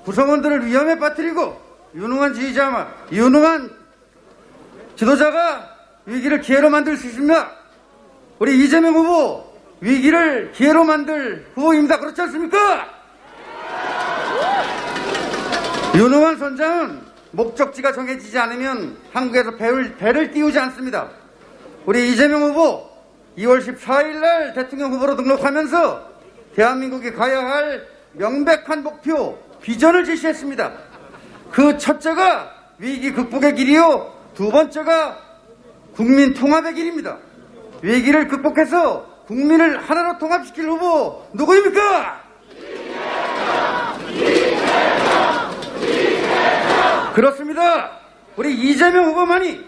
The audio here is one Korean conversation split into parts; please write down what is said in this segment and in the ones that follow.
구성원들을 위험에 빠뜨리고 유능한 유능한 지도자가 위기를 기회로 만들 수 있습니다. 우리 이재명 후보 위기를 기회로 만들 후보입니다. 그렇지 않습니까? 유능한 선장은 목적지가 정해지지 않으면 한국에서 배를 띄우지 않습니다. 우리 이재명 후보 2월 14일 날 대통령 후보로 등록하면서 대한민국이 가야 할 명백한 목표, 비전을 제시했습니다. 그 첫째가 위기 극복의 길이요, 두 번째가 국민 통합의 길입니다. 위기를 극복해서 국민을 하나로 통합시킬 후보 누구입니까? 그렇습니다. 우리 이재명 후보만이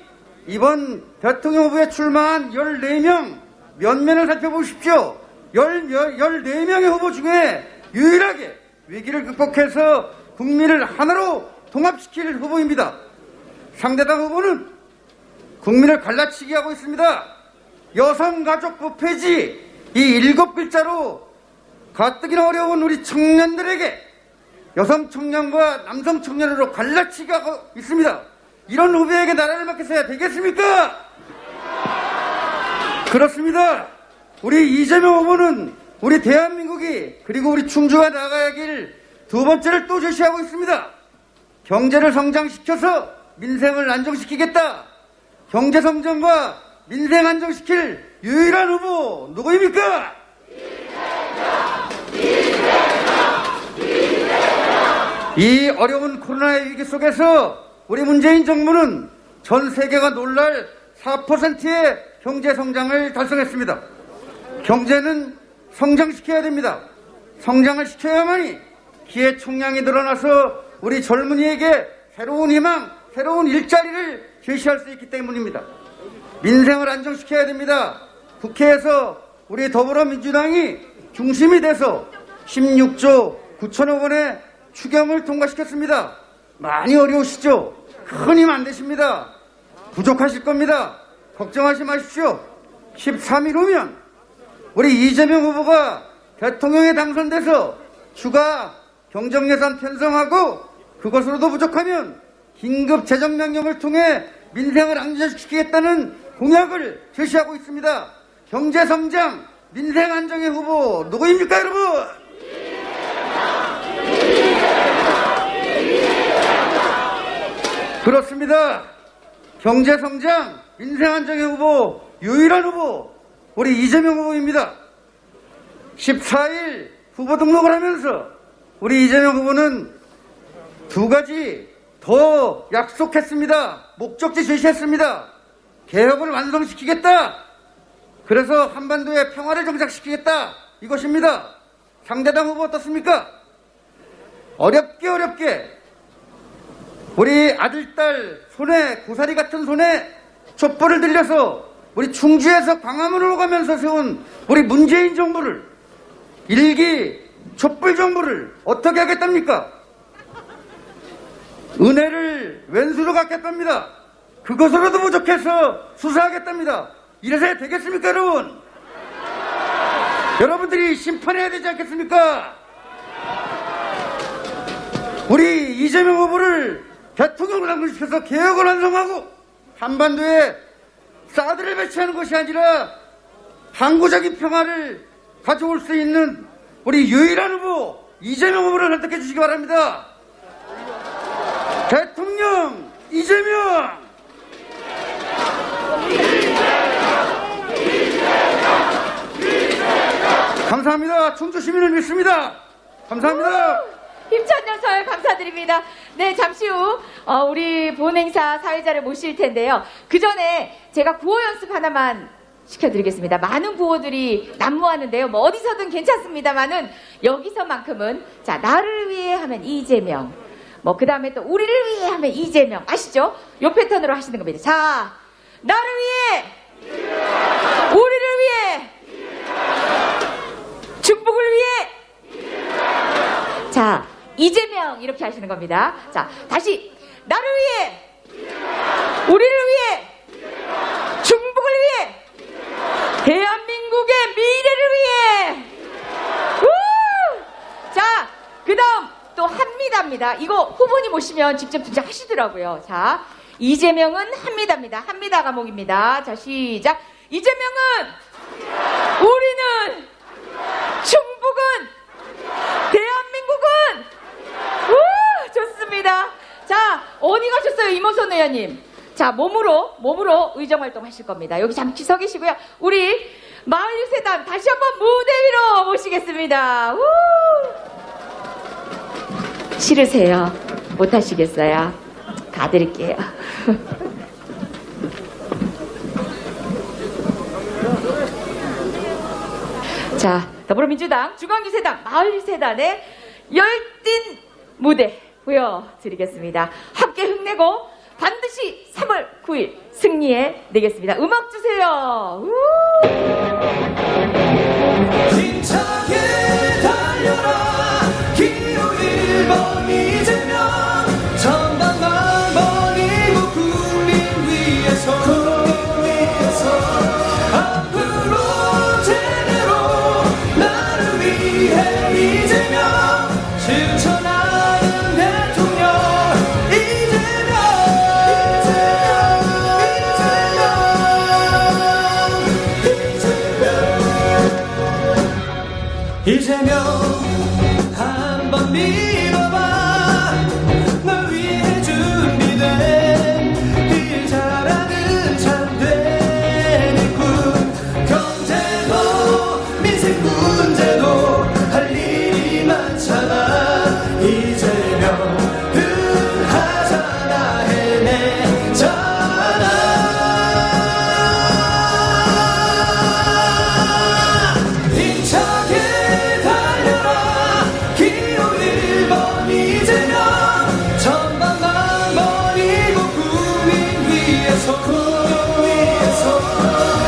이번 대통령 후보에 출마한 14명 면면을 살펴보십시오. 14명의 후보 중에 유일하게 위기를 극복해서 국민을 하나로 통합시킬 후보입니다. 상대당 후보는 국민을 갈라치기 하고 있습니다. 여성가족부 폐지, 이 7글자로 가뜩이나 어려운 우리 청년들에게 여성 청년과 남성 청년으로 갈라치기 하고 있습니다. 이런 후보에게 나라를 맡겨서야 되겠습니까? 그렇습니다. 우리 이재명 후보는 우리 대한민국이 그리고 우리 충주가 나가야 길 두 번째를 또 제시하고 있습니다. 경제를 성장시켜서 민생을 안정시키겠다. 경제 성장과 민생 안정시킬 유일한 후보 누구입니까? 이 어려운 코로나의 위기 속에서 우리 문재인 정부는 전 세계가 놀랄 4%의 경제 성장을 달성했습니다. 경제는 성장시켜야 됩니다. 성장을 시켜야만이 기회 총량이 늘어나서 우리 젊은이에게 새로운 희망, 새로운 일자리를 제시할 수 있기 때문입니다. 민생을 안정시켜야 됩니다. 국회에서 우리 더불어민주당이 중심이 돼서 16조 9천억 원의 추경을 통과시켰습니다. 많이 어려우시죠? 큰 힘 안 되십니다. 부족하실 겁니다. 걱정하지 마십시오. 13일 후면 우리 이재명 후보가 대통령에 당선돼서 추가 경정예산 편성하고 그것으로도 부족하면 긴급 재정명령을 통해 민생을 안정시키겠다는 공약을 제시하고 있습니다. 경제성장, 민생 안정의 후보 누구입니까, 여러분? 그렇습니다. 경제성장, 민생 안정의 후보, 유일한 후보, 우리 이재명 후보입니다. 14일 후보 등록을 하면서 우리 이재명 후보는 두 가지 더 약속했습니다. 목적지 제시했습니다. 개혁을 완성시키겠다. 그래서 한반도의 평화를 정착시키겠다. 이것입니다. 상대당 후보 어떻습니까? 어렵게 우리 아들, 딸 손에, 고사리 같은 손에 촛불을 들려서 우리 충주에서 광화문으로 가면서 세운 우리 문재인 정부를, 일기 촛불 정부를 어떻게 하겠답니까? 은혜를 왼수로 갚겠답니다. 그것으로도 부족해서 수사하겠답니다. 이래서 되겠습니까, 여러분? 여러분들이 심판해야 되지 않겠습니까? 우리 이재명 후보를 대통령으로 당선시켜서 개혁을 완성하고 한반도에 사드를 배치하는 것이 아니라 항구적인 평화를 가져올 수 있는 우리 유일한 후보 이재명 후보를 선택해 주시기 바랍니다. 대통령 이재명! 감사합니다. 충주 시민을 믿습니다. 감사합니다. 힘찬 연설 감사드립니다. 네, 잠시 후 우리 본행사 사회자를 모실 텐데요. 그 전에 제가 구호 연습 하나만 시켜드리겠습니다. 많은 구호들이 난무하는데요. 뭐 어디서든 괜찮습니다만은 여기서만큼은 자, 나를 위해 하면 이재명, 뭐 그 다음에 또 우리를 위해 하면 이재명, 아시죠? 요 패턴으로 하시는 겁니다. 자, 나를 위해, 우리를 위해, 중국을 위해, 자, 이재명 이렇게 하시는 겁니다. 자, 다시 나를 위해, 우리를 위해, 중국을 위해, 대한민국의 미래를 위해. 자, 그 다음 이것도 합니다입니다. 이거 후보님 오시면 직접 주장하시더라고요. 자, 이재명은 합니다입니다. 합니다 과목입니다. 자, 시작. 이재명은 우리는 충북은 대한민국은 우, 좋습니다. 자, 어디 가셨어요, 이모선 의원님? 자, 몸으로 의정활동 하실 겁니다. 여기 잠시 서 계시고요. 우리 마을 유세단 다시 한번 무대 위로 모시겠습니다. 우! 싫으세요? 못 하시겠어요? 가드릴게요. 자, 더불어민주당 중앙유세단 마을유세단의 열띤 무대 보여드리겠습니다. 함께 힘내고 반드시 3월 9일 승리해 내겠습니다. 음악 주세요. 우! 힘차게 달려라 기호 1번 이재명 전방만 버리고 국민 위해서 앞으로 제대로 나를 위해 이재명 실천하는 대통령 이재명 한번 믿어봐 널 위해 준비된 일 잘하는 참된 일꾼 경제도 민생 문제도 할 일이 많잖아 이재명 늘 하잖아 해내잖아 힘차게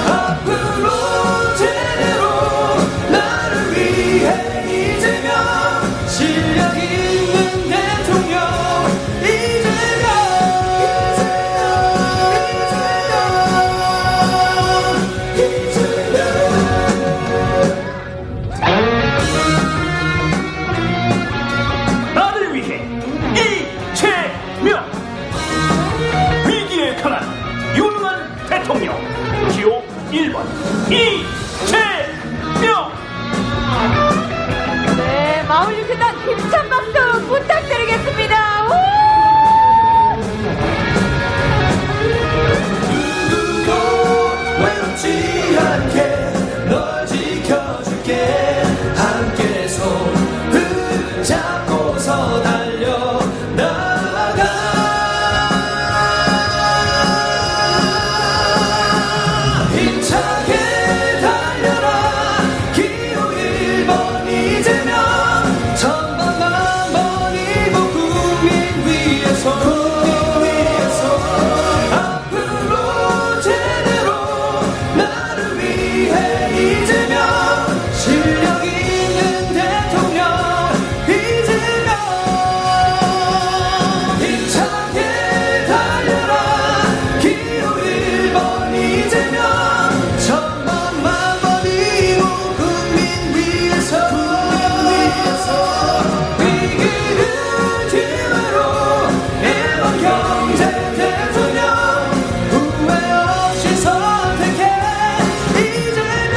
앞으로 제대로 나를 위해 이재명 실력 있는 대통령 나를 위해 이재명 위기에 강한 유능한 대통령 기호 1번 이재명 네, 마을유세단 힘찬 박수 부탁드리겠습니다. 우! 누구도 외롭지 않게 널 지켜줄게 함께 손을 잡고서 달려나가 힘차게 달려라 기호 1번 이재명 전방만 버리고 국민 위해서 앞으로 제대로 나를 위해 이재명 실력 있는 대통령 이재명 힘차게 달려라 기호 1번 이재명 전방만 버리고 국민 위해서 위기를 기회로 1번 경제 대통령 후회 없이 선택해 이재명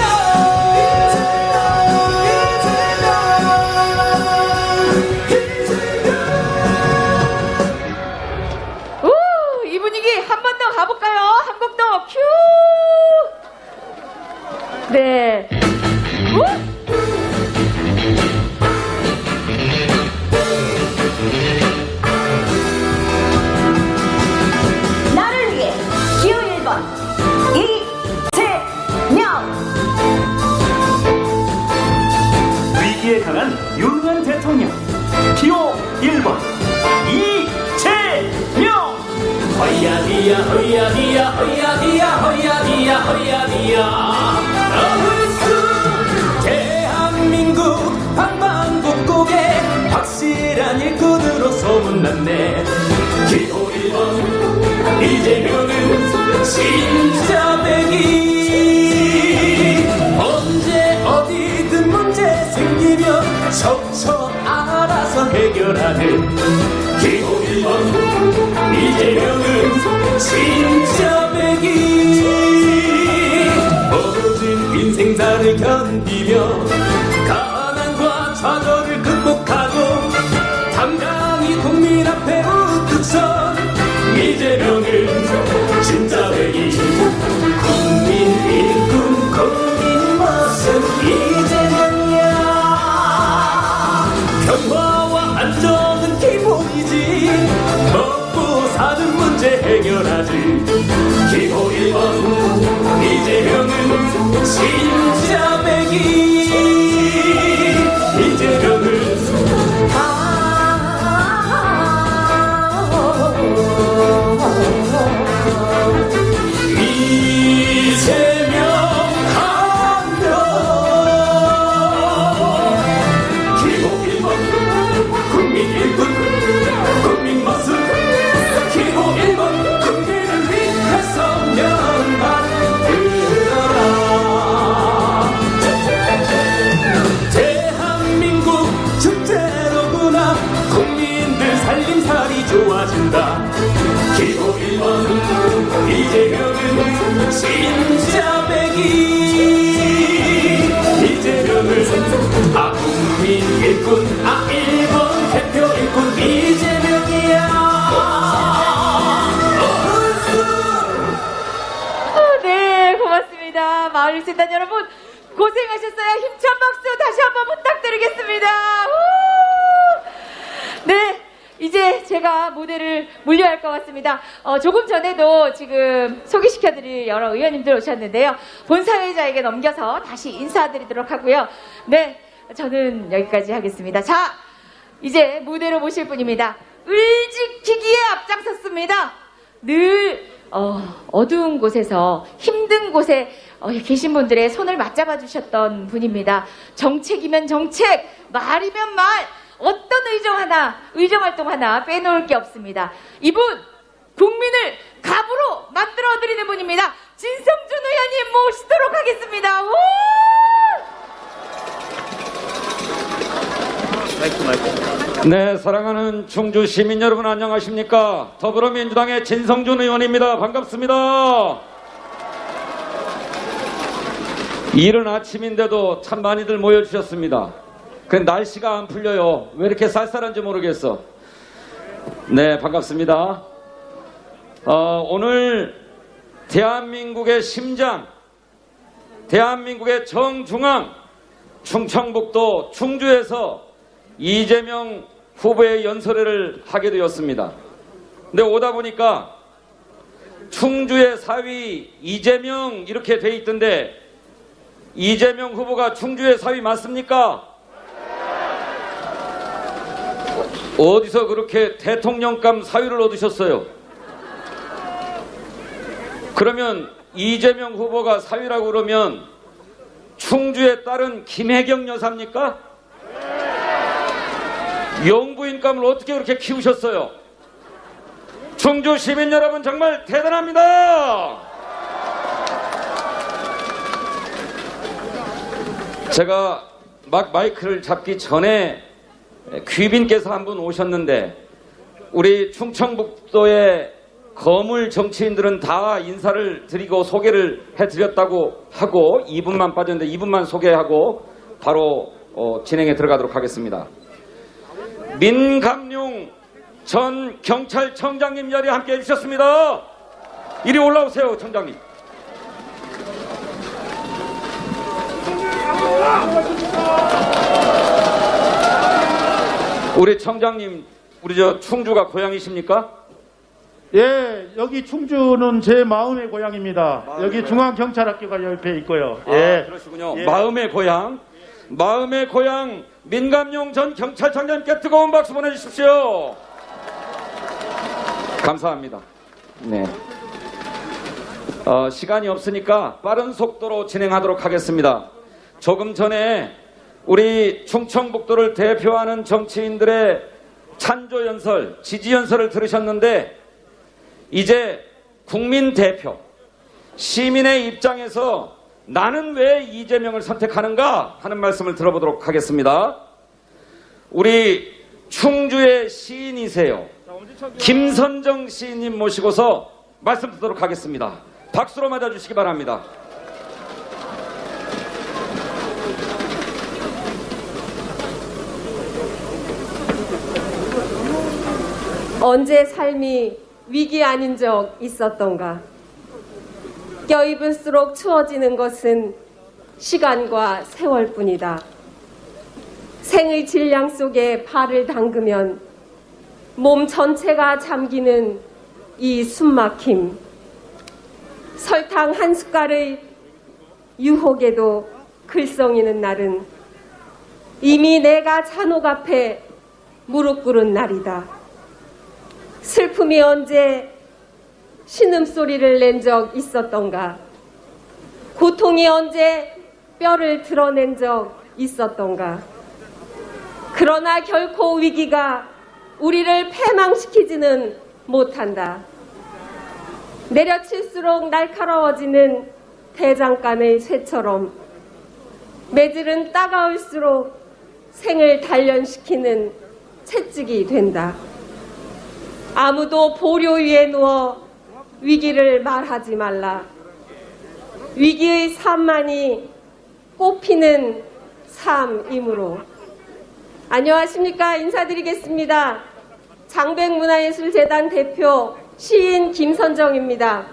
우! 이 분위기 한 번 더 가볼까요? 한 곡 더 큐! 네. 우! 나를 위해 기호 1번 이재명 위기에 강한 유능한 대통령 기호 1번 이재명 허야디야 허야디야 허야디야 허야디야 허야디야 대한민국 방방곡곡에 확실한 일꾼으로 소문났네 기호 1번 이재명은 진짜 백이 언제 어디든 문제 생기면 척척 알아서 해결 해결하는 기호 1번 이재명은 진짜 백이 벌어진 인생사를 견디며 가난과 좌절을 극복하고 당당히 국민 앞에 우뚝선 이재명은 진짜 백이 국민 일꾼 국민 모습 이재명이야 평화와 안정은 기본이지 먹고 사는 문제 해결하지 기호 1번 이재명은 진짜 백이 이재명은 이재명 한명 기호 1번 국민 일꾼 국민 모습 기호 1번 국민을 위해서 면만들어라 대한민국 축제로구나 국민들 살림살이 좋아진다 기호 1번 이재명은 진짜 백이 이재명은 국민 일꾼 1번 대표 일꾼 이재명이야 네, 고맙습니다. 마을일센터 여러분 고생하셨어요. 힘찬 박수 다시 한번 부탁드리겠습니다. 우! 네, 이제 제가 무대를 물려야 할 것 같습니다. 조금 전에도 지금 소개시켜드릴 여러 의원님들 오셨는데요. 본사회자에게 넘겨서 다시 인사드리도록 하고요. 네, 저는 여기까지 하겠습니다. 자, 이제 무대로 모실 분입니다. 을지키기에 앞장섰습니다. 늘 어두운 곳에서 힘든 곳에 계신 분들의 손을 맞잡아 주셨던 분입니다. 정책이면 정책, 말이면 말, 어떤 의정 활동 하나 빼놓을 게 없습니다. 이분 국민을 갑으로 만들어드리는 분입니다. 진성준 의원님 모시도록 하겠습니다. 우! 네, 사랑하는 충주 시민 여러분 안녕하십니까? 더불어민주당의 진성준 의원입니다. 반갑습니다. 이른 아침인데도 참 많이들 모여주셨습니다. 그 날씨가 안 풀려요. 왜 이렇게 쌀쌀한지 모르겠어. 네, 반갑습니다. 오늘 대한민국의 심장, 대한민국의 정중앙, 충청북도 충주에서 이재명 후보의 연설회를 하게 되었습니다. 근데 오다 보니까 충주의 4위 이재명 이렇게 돼 있던데 이재명 후보가 충주의 4위 맞습니까? 어디서 그렇게 대통령감 4위를 얻으셨어요? 그러면 이재명 후보가 4위라고 그러면 충주의 딸은 김혜경 여사입니까? 영부인감을 어떻게 그렇게 키우셨어요? 충주 시민 여러분 정말 대단합니다. 제가 막 마이크를 잡기 전에 귀빈께서 한 분 오셨는데 우리 충청북도의 거물 정치인들은 다 인사를 드리고 소개를 해드렸다고 하고 2분만 빠졌는데 2분만 소개하고 바로 진행에 들어가도록 하겠습니다. 민감용 전 경찰청장님 자리에 함께 해주셨습니다. 이리 올라오세요, 청장님. 우리 청장님, 우리 저 충주가 고향이십니까? 예, 여기 충주는 제 마음의 고향입니다. 여기 중앙경찰학교가 옆에 있고요. 예. 아, 그러시군요. 예. 마음의 고향. 마음의 고향 민감용 전 경찰청장님께 뜨거운 박수 보내주십시오. 감사합니다. 네. 시간이 없으니까 빠른 속도로 진행하도록 하겠습니다. 조금 전에 우리 충청북도를 대표하는 정치인들의 찬조 연설, 지지 연설을 들으셨는데 이제 국민 대표, 시민의 입장에서 나는 왜 이재명을 선택하는가 하는 말씀을 들어보도록 하겠습니다. 우리 충주의 시인이세요. 김선정 시인님 모시고서 말씀 듣도록 하겠습니다. 박수로 맞아주시기 바랍니다. 언제 삶이 위기 아닌 적 있었던가? 껴입을수록 추워지는 것은 시간과 세월뿐이다. 생의 질량 속에 발을 담그면 몸 전체가 잠기는 이 숨막힘. 설탕 한 숟갈의 유혹에도 글썽이는 날은 이미 내가 잔혹 앞에 무릎 꿇은 날이다. 슬픔이 언제 신음소리를 낸 적 있었던가? 고통이 언제 뼈를 드러낸 적 있었던가? 그러나 결코 위기가 우리를 패망시키지는 못한다. 내려칠수록 날카로워지는 대장간의 쇠처럼 매질은 따가울수록 생을 단련시키는 채찍이 된다. 아무도 보료 위에 누워 위기를 말하지 말라. 위기의 삶만이 꽃피는 삶이므로. 안녕하십니까. 인사드리겠습니다. 장백문화예술재단 대표 시인 김선정입니다.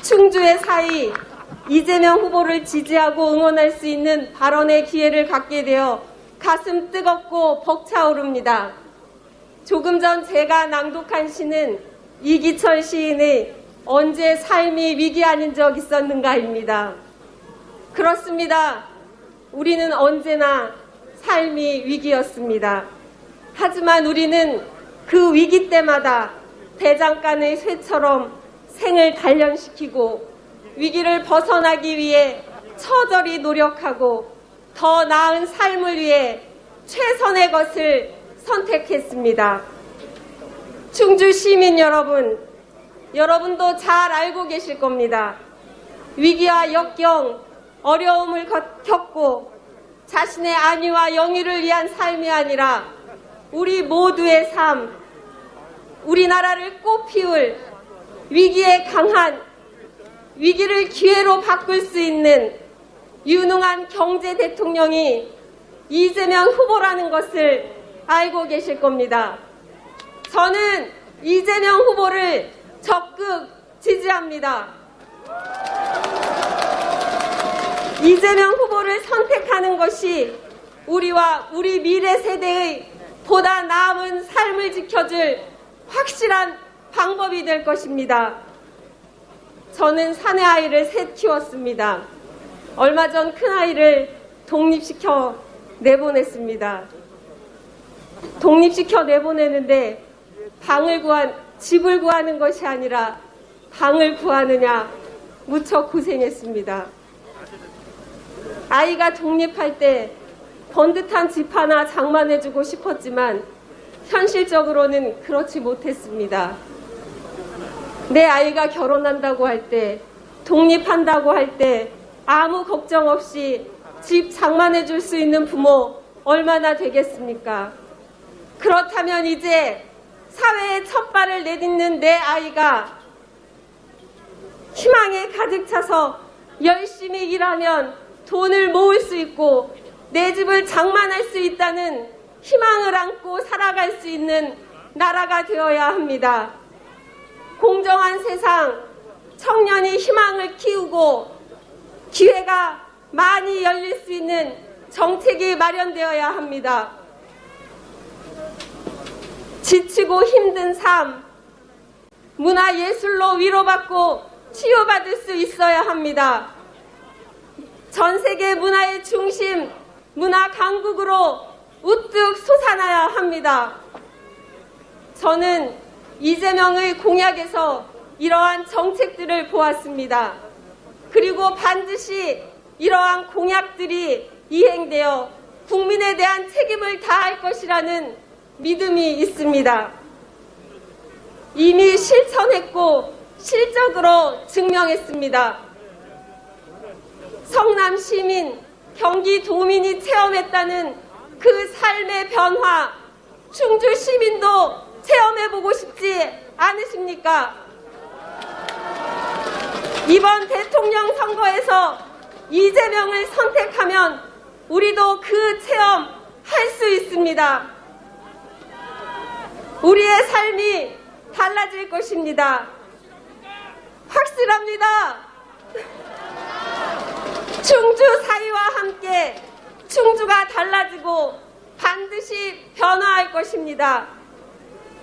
충주의 사이 이재명 후보를 지지하고 응원할 수 있는 발언의 기회를 갖게 되어 가슴 뜨겁고 벅차오릅니다. 조금 전 제가 낭독한 시는 이기철 시인의 언제 삶이 위기 아닌 적 있었는가입니다. 그렇습니다. 우리는 언제나 삶이 위기였습니다. 하지만 우리는 그 위기 때마다 대장간의 쇠처럼 생을 단련시키고 위기를 벗어나기 위해 처절히 노력하고 더 나은 삶을 위해 최선의 것을 선택했습니다. 충주 시민 여러분, 여러분도 잘 알고 계실 겁니다. 위기와 역경, 어려움을 겪고 자신의 안위와 영유를 위한 삶이 아니라 우리 모두의 삶, 우리나라를 꽃피울 위기에 강한, 위기를 기회로 바꿀 수 있는 유능한 경제 대통령이 이재명 후보라는 것을 알고 계실 겁니다. 저는 이재명 후보를 적극 지지합니다. 이재명 후보를 선택하는 것이 우리와 우리 미래 세대의 보다 나은 삶을 지켜줄 확실한 방법이 될 것입니다. 저는 사내 아이를 셋 키웠습니다. 얼마 전 큰 아이를 독립시켜 내보냈습니다. 독립시켜 내보내는데 집을 구하는 것이 아니라 방을 구하느냐 무척 고생했습니다. 아이가 독립할 때 번듯한 집 하나 장만해주고 싶었지만 현실적으로는 그렇지 못했습니다. 내 아이가 결혼한다고 할 때, 독립한다고 할 때 아무 걱정 없이 집 장만해줄 수 있는 부모 얼마나 되겠습니까? 그렇다면 이제 사회에 첫 발을 내딛는 내 아이가 희망에 가득 차서 열심히 일하면 돈을 모을 수 있고 내 집을 장만할 수 있다는 희망을 안고 살아갈 수 있는 나라가 되어야 합니다. 공정한 세상, 청년이 희망을 키우고 기회가 많이 열릴 수 있는 정책이 마련되어야 합니다. 지치고 힘든 삶, 문화예술로 위로받고 치유받을 수 있어야 합니다. 전 세계 문화의 중심, 문화 강국으로 우뚝 솟아나야 합니다. 저는 이재명의 공약에서 이러한 정책들을 보았습니다. 그리고 반드시 이러한 공약들이 이행되어 국민에 대한 책임을 다할 것이라는 믿음이 있습니다. 이미 실천했고 실적으로 증명했습니다. 성남 시민 경기도민이 체험했다는 그 삶의 변화, 충주 시민도 체험해보고 싶지 않으십니까? 이번 대통령 선거에서 이재명을 선택하면 우리도 그 체험 할 수 있습니다. 우리의 삶이 달라질 것입니다. 확실합니다. 충주 사회와 함께 충주가 달라지고 반드시 변화할 것입니다.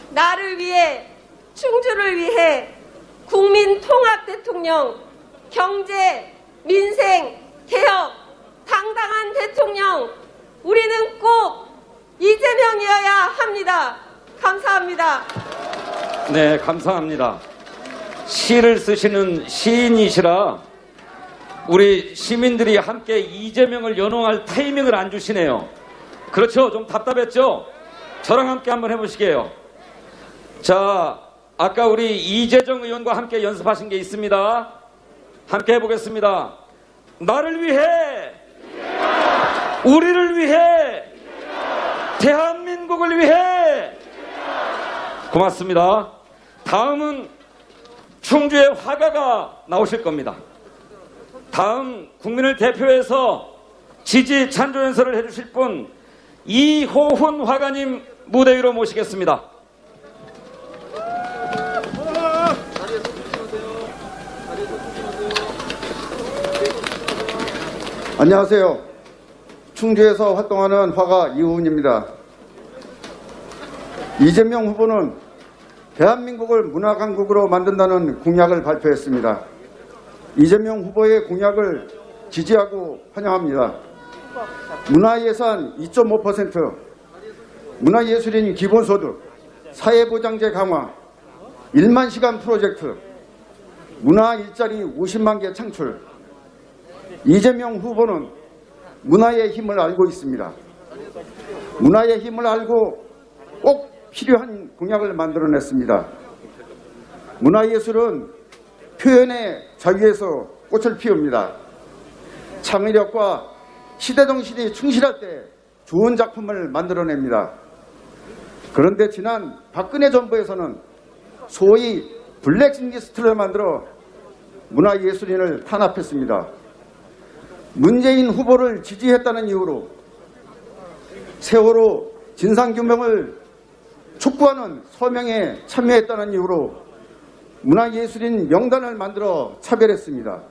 나를 위해, 충주를 위해 국민 통합 대통령, 경제, 민생, 개혁, 당당한 대통령, 우리는 꼭 이재명이어야 합니다. 감사합니다. 네, 감사합니다. 시를 쓰시는 시인이시라 우리 시민들이 함께 이재명을 연호할 타이밍을 안 주시네요. 그렇죠? 좀 답답했죠? 저랑 함께 한번 해보시게요. 자, 아까 우리 이재정 의원과 함께 연습하신 게 있습니다. 함께 해보겠습니다. 나를 위해, 우리를 위해, 대한민국을 위해. 고맙습니다. 다음은 충주의 화가가 나오실 겁니다. 다음 국민을 대표해서 지지 찬조 연설을 해주실 분 이호훈 화가님 무대 위로 모시겠습니다. 안녕하세요. 충주에서 활동하는 화가 이호훈입니다. 이재명 후보는 대한민국을 문화강국으로 만든다는 공약을 발표했습니다. 이재명 후보의 공약을 지지하고 환영합니다. 문화예산 2.5%, 문화예술인 기본소득, 사회보장제 강화, 1만 시간 프로젝트, 문화 일자리 50만 개 창출. 이재명 후보는 문화의 힘을 알고 있습니다. 문화의 힘을 알고 꼭 필요한 공약을 만들어냈습니다. 문화예술은 표현의 자유에서 꽃을 피웁니다. 창의력과 시대정신이 충실할 때 좋은 작품을 만들어냅니다. 그런데 지난 박근혜 정부에서는 소위 블랙리스트를 만들어 문화예술인을 탄압했습니다. 문재인 후보를 지지했다는 이유로 세월호 진상규명을 촉구하는 서명에 참여했다는 이유로 문화예술인 명단을 만들어 차별했습니다.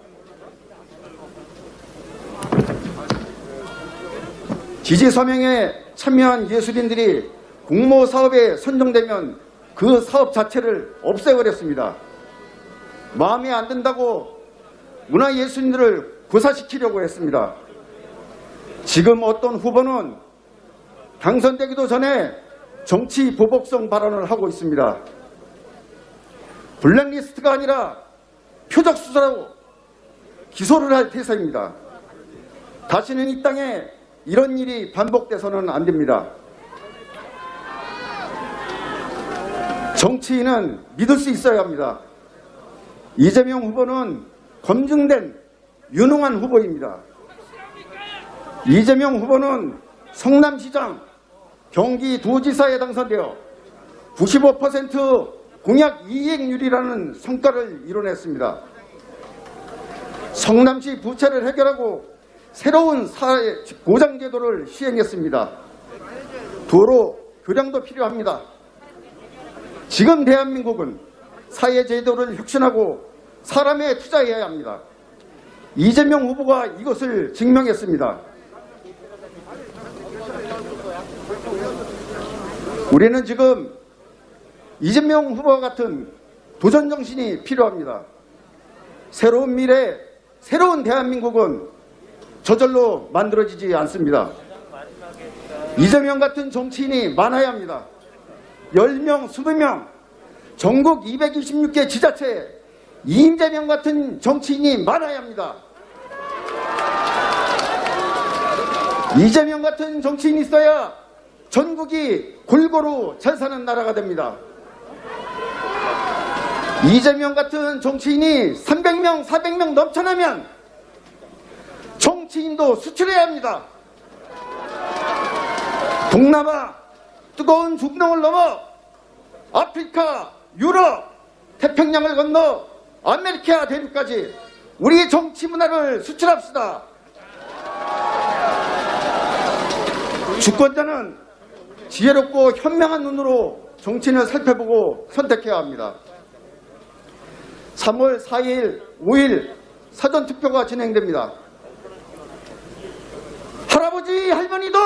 지지 서명에 참여한 예술인들이 공모 사업에 선정되면 그 사업 자체를 없애버렸습니다. 마음에 안 든다고 문화예술인들을 고사시키려고 했습니다. 지금 어떤 후보는 당선되기도 전에 정치 보복성 발언을 하고 있습니다. 블랙리스트가 아니라 표적 수사로 기소를 할 태세입니다. 다시는 이 땅에 이런 일이 반복돼서는 안 됩니다. 정치인은 믿을 수 있어야 합니다. 이재명 후보는 검증된 유능한 후보입니다. 이재명 후보는 성남시장, 경기도지사에 당선되어 95% 공약 이행률이라는 성과를 이뤄냈습니다. 성남시 부채를 해결하고 새로운 사회 보장제도를 시행했습니다. 도로 교량도 필요합니다. 지금 대한민국은 사회제도를 혁신하고 사람에 투자해야 합니다. 이재명 후보가 이것을 증명했습니다. 우리는 지금 이재명 후보와 같은 도전 정신이 필요합니다. 새로운 미래, 새로운 대한민국은 저절로 만들어지지 않습니다. 이재명 같은 정치인이 많아야 합니다. 10명, 20명, 전국 226개 지자체에 이재명 같은 정치인이 많아야 합니다. 이재명 같은 정치인이 있어야 전국이 골고루 잘 사는 나라가 됩니다. 이재명 같은 정치인이 300명, 400명 넘쳐나면 정치인도 수출해야 합니다. 동남아 뜨거운 중동을 넘어 아프리카, 유럽, 태평양을 건너 아메리카 대륙까지 우리 정치 문화를 수출합시다. 주권자는 지혜롭고 현명한 눈으로 정치인을 살펴보고 선택해야 합니다. 3월 4일, 5일 사전투표가 진행됩니다. 할아버지, 할머니도,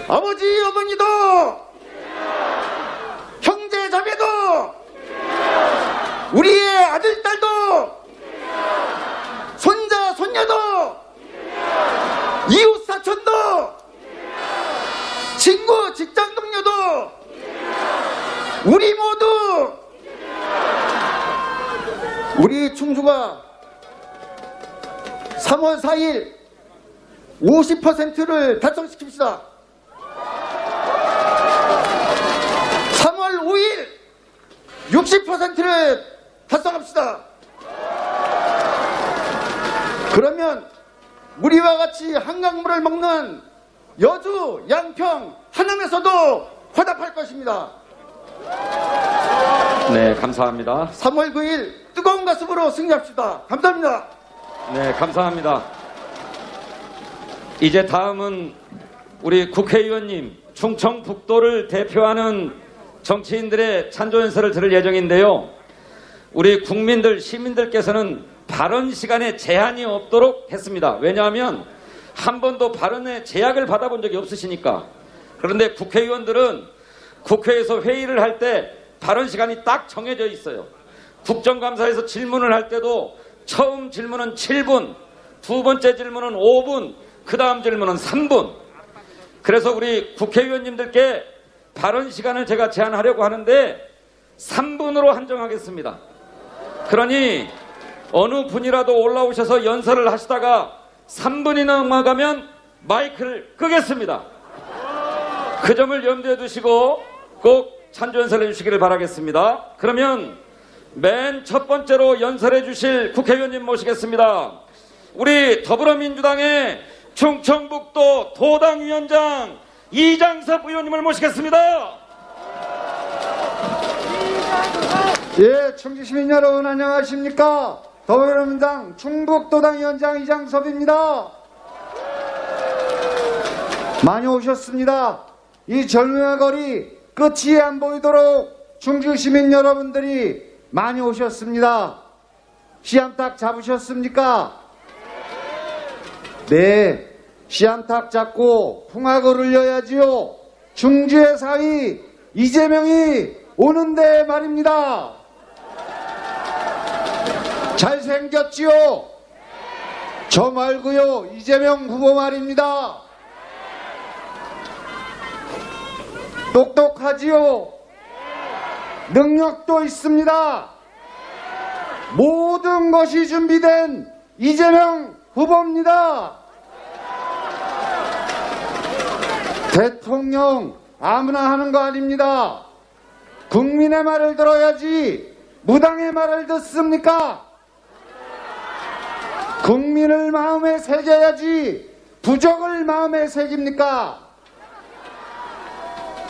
아버지, 어머니도, 형제, 자매도, 우리의 아들, 딸도, 손자, 손녀도, 이웃, 사촌도, 친구, 직장 동료도, 우리 모두, 우리 충주가 3월 4일 50%를 달성시킵시다. 3월 5일 60%를 달성합시다. 그러면 우리와 같이 한강물을 먹는 여주, 양평, 하남에서도 화답할 것입니다. 네, 감사합니다. 3월 9일 뜨거운 가슴으로 승리합시다. 감사합니다. 네, 감사합니다. 이제 다음은 우리 국회의원님, 충청북도를 대표하는 정치인들의 찬조연설을 들을 예정인데요. 우리 국민들, 시민들께서는 발언 시간에 제한이 없도록 했습니다. 왜냐하면 한 번도 발언에 제약을 받아본 적이 없으시니까. 그런데 국회의원들은 국회에서 회의를 할 때 발언 시간이 딱 정해져 있어요. 국정감사에서 질문을 할 때도 처음 질문은 7분, 두 번째 질문은 5분, 그 다음 질문은 3분. 그래서 우리 국회의원님들께 발언 시간을 제가 제한하려고 하는데 3분으로 한정하겠습니다. 그러니 어느 분이라도 올라오셔서 연설을 하시다가 3분이 넘어가면 마이크를 끄겠습니다. 그 점을 염두에 두시고 꼭 찬조연설을 해주시기를 바라겠습니다. 그러면 맨 첫 번째로 연설해 주실 국회의원님 모시겠습니다. 우리 더불어민주당의 충청북도 도당위원장 이장섭 의원님을 모시겠습니다. 예, 청주시민 여러분 안녕하십니까? 더불어민주당 충북도당위원장 이장섭입니다. 많이 오셨습니다. 이 젊은 거리 끝이 안 보이도록 충주시민 여러분들이 많이 오셨습니다. 씨암탉 잡으셨습니까? 네, 씨암탉 잡고 풍악을 울려야지요. 충주의 사위 이재명이 오는데 말입니다. 잘생겼지요? 저 말고요, 이재명 후보 말입니다. 똑똑하지요? 능력도 있습니다. 모든 것이 준비된 이재명 후보입니다. 대통령 아무나 하는 거 아닙니다. 국민의 말을 들어야지 무당의 말을 듣습니까? 국민을 마음에 새겨야지 부적을 마음에 새깁니까?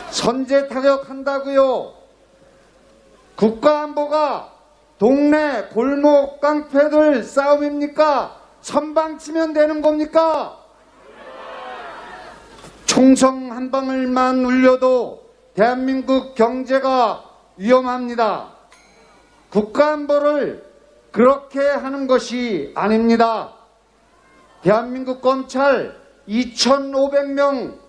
선제 타격한다고요. 국가안보가 동네 골목 깡패들 싸움입니까? 선방 치면 되는 겁니까? 총성 한 방울만 울려도 대한민국 경제가 위험합니다. 국가안보를 그렇게 하는 것이 아닙니다. 대한민국 검찰 2,500명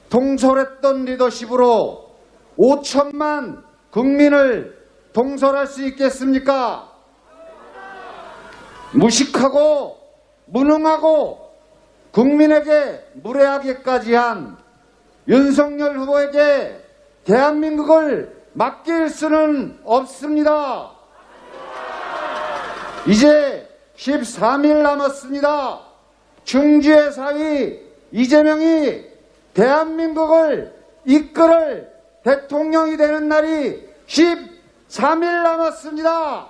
동sol했던 리더십으로 5천만 국민을 동sol할 수 있겠습니까? 무식하고 무능하고 국민에게 무례하게까지 한 윤석열 후보에게 대한민국을 맡길 수는 없습니다. 이제 13일 남았습니다. 충주의 사위 이재명이 대한민국을 이끌을 대통령이 되는 날이 13일 남았습니다.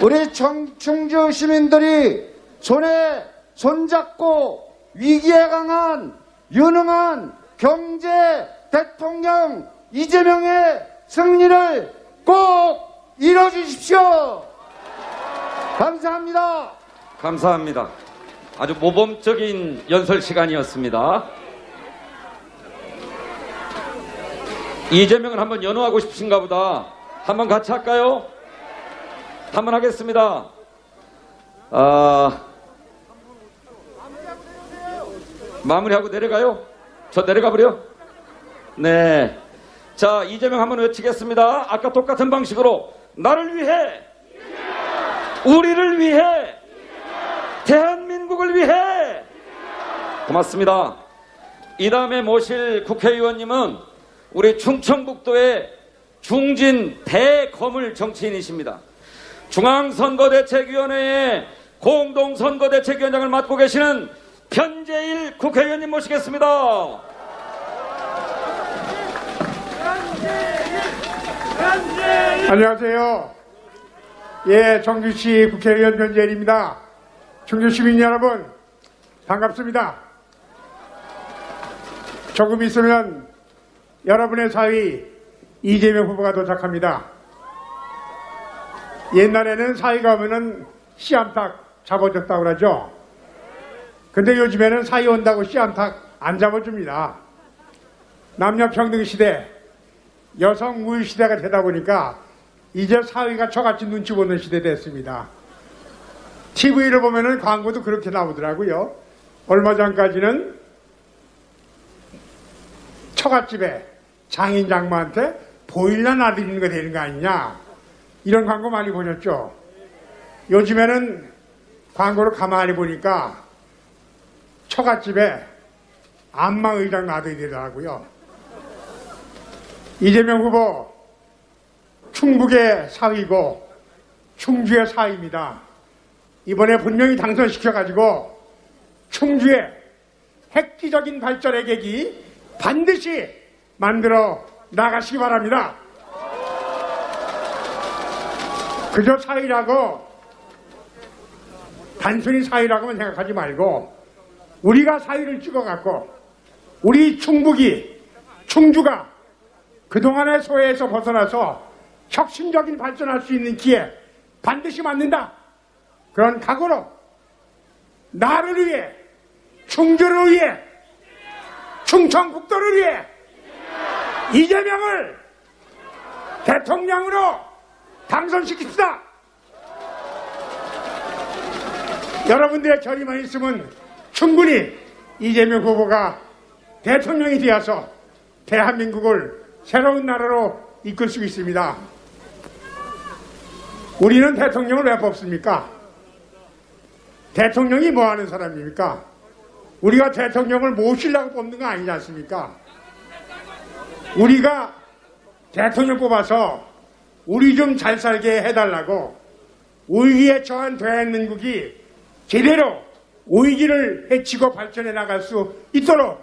우리 충주 시민들이 손에 손잡고 위기에 강한 유능한 경제 대통령 이재명의 승리를 꼭 이뤄주십시오. 감사합니다. 감사합니다. 아주 모범적인 연설 시간이었습니다. 이재명을 한번 연호하고 싶으신가 보다. 한번 같이 할까요? 한번 하겠습니다. 마무리하고 내려가요? 저 내려가 버려? 네. 자, 이재명 한번 외치겠습니다. 아까 똑같은 방식으로 나를 위해, 우리를 위해, 대한민국을 위해. 고맙습니다. 이 다음에 모실 국회의원님은 우리 충청북도의 중진 대거물 정치인이십니다. 중앙선거대책위원회의 공동선거대책위원장을 맡고 계시는 변재일 국회의원님 모시겠습니다. 안녕하세요. 예, 청주시 국회의원 변재일입니다. 충주 시민 여러분, 반갑습니다. 조금 있으면 여러분의 사위 이재명 후보가 도착합니다. 옛날에는 사위가 오면은 씨암탉 잡아줬다고 그러죠. 근데 요즘에는 사위 온다고 씨암탉 안 잡아줍니다. 남녀평등 시대, 여성 우위 시대가 되다 보니까 이제 사위가 저같이 눈치 보는 시대 됐습니다. TV를 보면은 광고도 그렇게 나오더라고요. 얼마 전까지는 처갓집에 장인 장모한테 보일러 놔드리는 거 되는 거 아니냐, 이런 광고 많이 보셨죠. 요즘에는 광고를 가만히 보니까 처갓집에 안마의장 놔드리더라고요. 이재명 후보 충북의 사위고 충주의 사위입니다. 이번에 분명히 당선시켜가지고 충주의 획기적인 발전의 계기 반드시 만들어 나가시기 바랍니다. 그저 사위라고, 단순히 사위라고만 생각하지 말고 우리가 사위를 찍어갖고 우리 충주가 그동안의 소외에서 벗어나서 혁신적인 발전할 수 있는 기회 반드시 만든다. 그런 각오로 나를 위해, 충주를 위해, 충청북도를 위해 이재명을 대통령으로 당선시킵시다. 여러분들의 결의만 있으면 충분히 이재명 후보가 대통령이 되어서 대한민국을 새로운 나라로 이끌 수 있습니다. 우리는 대통령을 왜 뽑습니까? 대통령이 뭐 하는 사람입니까? 우리가 대통령을 모시려고 뽑는 거 아니지 않습니까? 우리가 대통령 뽑아서 우리 좀 잘 살게 해달라고 위기에 처한 대한민국이 제대로 위기를 헤치고 발전해 나갈 수 있도록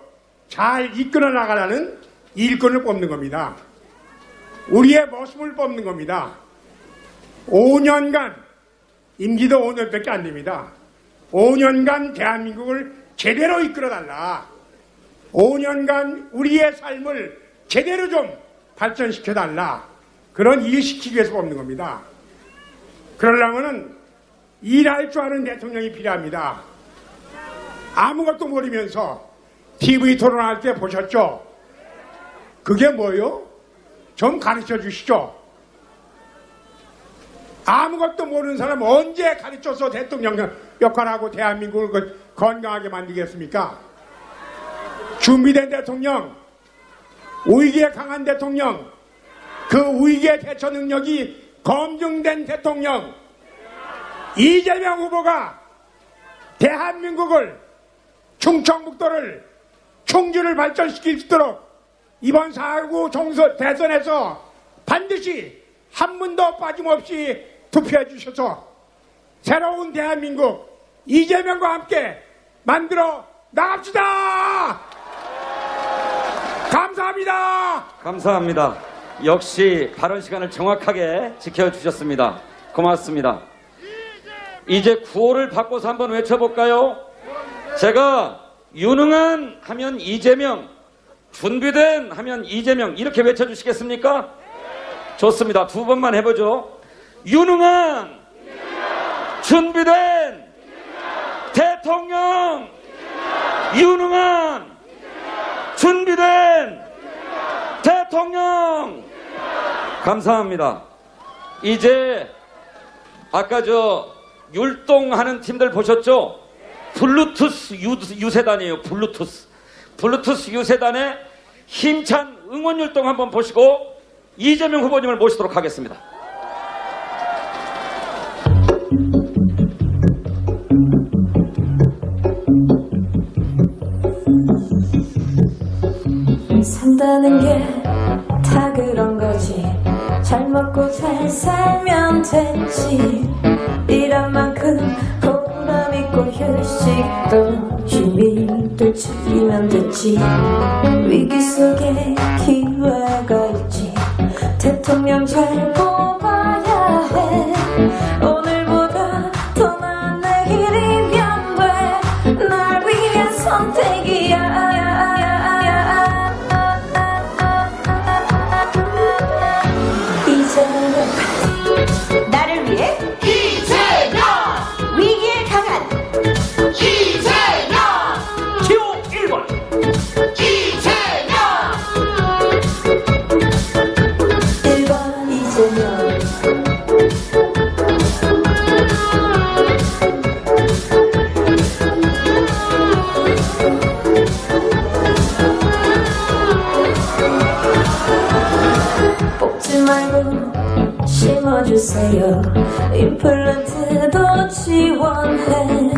잘 이끌어 나가라는 일꾼을 뽑는 겁니다. 우리의 모습을 뽑는 겁니다. 5년간, 임기도 5년밖에 안 됩니다. 5년간 대한민국을 제대로 이끌어달라. 5년간 우리의 삶을 제대로 좀 발전시켜달라. 그런 일 시키기 위해서 뽑는 겁니다. 그러려면은 일할 줄 아는 대통령이 필요합니다. 아무것도 모르면서 TV 토론할 때 보셨죠? 그게 뭐요? 좀 가르쳐 주시죠. 아무것도 모르는 사람 언제 가르쳐서 대통령 역할하고 대한민국을 건강하게 만들겠습니까? 준비된 대통령, 위기에 강한 대통령, 그 위기의 대처 능력이 검증된 대통령, 이재명 후보가 대한민국을, 충청북도를, 충주를 발전시킬 수 있도록 이번 4.19 대선에서 반드시 한 분도 빠짐없이 투표해 주셔서 새로운 대한민국 이재명과 함께 만들어 나갑시다. 감사합니다. 감사합니다. 역시 발언 시간을 정확하게 지켜주셨습니다. 고맙습니다. 이제 구호를 바꿔서 한번 외쳐볼까요? 제가 유능한 하면 이재명, 준비된 하면 이재명 이렇게 외쳐주시겠습니까? 좋습니다. 두 번만 해보죠. 유능한, 준비된 대통령, 유능한, 준비된 대통령. 감사합니다. 이제 아까 저 율동하는 팀들 보셨죠? 블루투스 유세단이에요. 블루투스 유세단의 힘찬 응원 율동 한번 보시고 이재명 후보님을 모시도록 하겠습니다. 산다는 게 다 그런 거지. 잘 먹고 잘 살면 됐지. 일한 만큼 보람 있고 휴식도 준비를 즐기면 됐지. 위기 속에 기회가 있지. 대통령 잘 뽑아야 해. 오늘보다 더 나은 내일이면 돼. 날 위한 선택이야. 나를 위해 이재명, 위기에 강한 이재명 기호 1번 이재명 1번 이재명. 뽑지 말고 심어주세요. 임플란트도 지원해.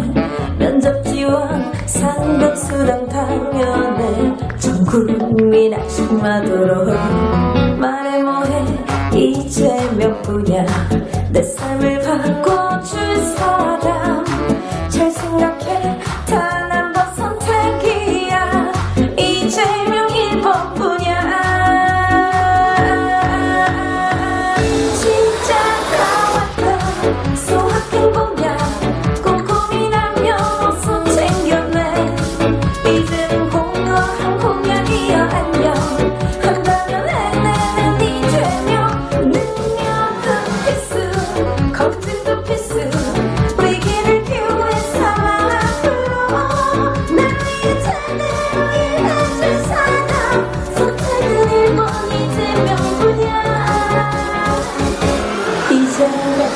면접 지원 상급수당 당연해. 전 국민 안심하도록. 말해 뭐해 이재명뿐이야. 내 삶을 바꿔줄 사람. 잘 생각해 단 한 번 선택이야. 이재명 1번뿐이야. 소확행보냐 꼼꼼히 남녀서 챙겼네. 이제는 공허한 공약이여 안녕. 한다면 해내는 이재명. 능력은 필수, 걱정도 필수. 위기를 기회 삼아 앞으로 날 위해 제대로 일해줄 사람. 선택은 1번 이재명뿐이야. 이재명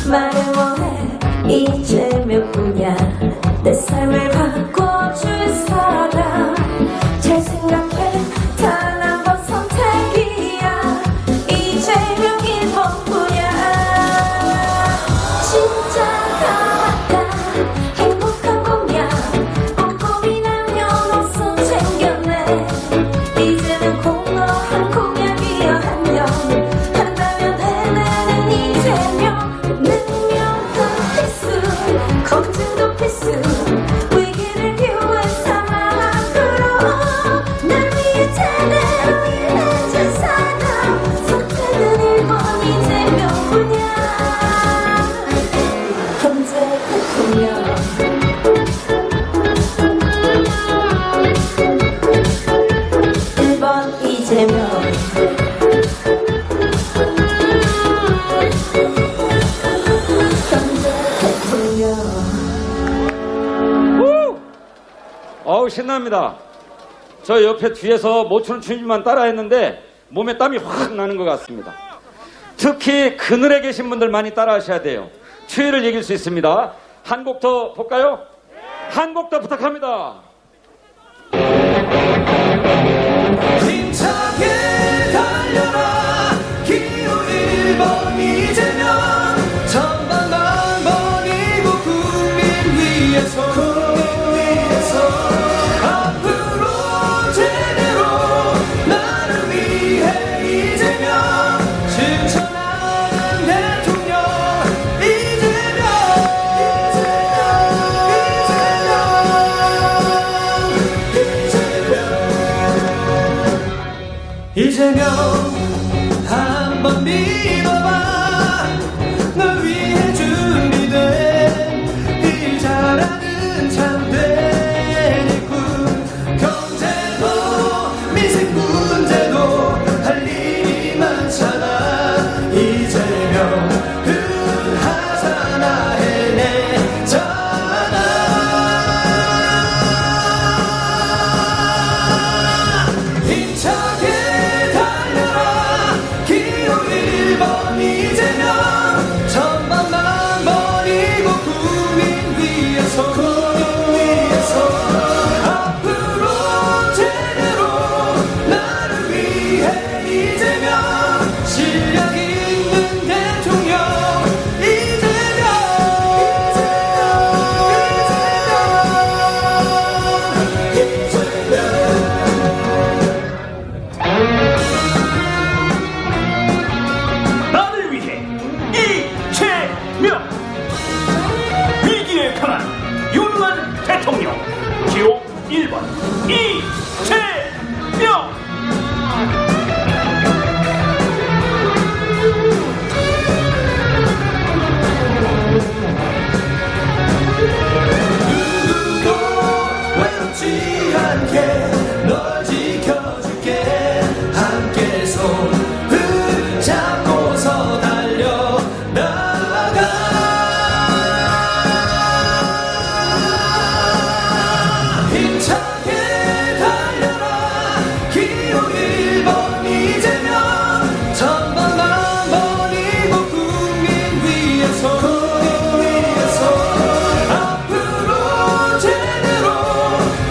말해 뭐해 이재명뿐이야. 내 삶을 바꿔줄 사람. 잘 생각해 단 한 번 선택이야. 이재명 1번뿐이야. 진짜가 맞다. 행복한 공약 꼼꼼히 남녀노소 챙겼네. 이제는 공허한 공약이여 안녕. 한다면 해내는 이재명. 능력은 필수, 걱정도 필수. 위기를 기회 삼아 앞으로 날 위해 제대로 일해줄 사람. 선택은 1번 이재명뿐이야. 현재 대통령 1번 이재명. 현재 대통령. 어우 신납니다. 저 옆에 뒤에서 못 추는 춤만 따라했는데 몸에 땀이 확 나는 것 같습니다. 특히 그늘에 계신 분들 많이 따라하셔야 돼요. 추위를 이길 수 있습니다. 한 곡 더 볼까요? 한 곡 더 부탁합니다. 힘차게 달려라 기호 1번 이재명. 천방만번이고 국민 위해서 앞으로 제대로 나를 위해 이재명. 실천하는 대통령 이재명. 이재명 한번 믿어봐. 널 위해 준비된 일 잘하는 참된 일꾼. 경제도 민생 문제도 할 일이 많잖아. 이재명 하잖아 해내잖아. 힘차게 달려라 기호 1번 이재명. 천만만 버리고 국민 위해서 앞으로 제대로 나를 위해 이재명. 실력 있는 대통령 이재명. 나를 위해 이재명. 위기에 강한 유능한 대통령 기호 1번 이재명. 누구도 외롭지 않게 널 지켜줄게. 함께 손을 잡고서 달려나가. 힘차게 달려라 기호 1번 이재명. 천만만 버리고 국민 위해서 앞으로 제대로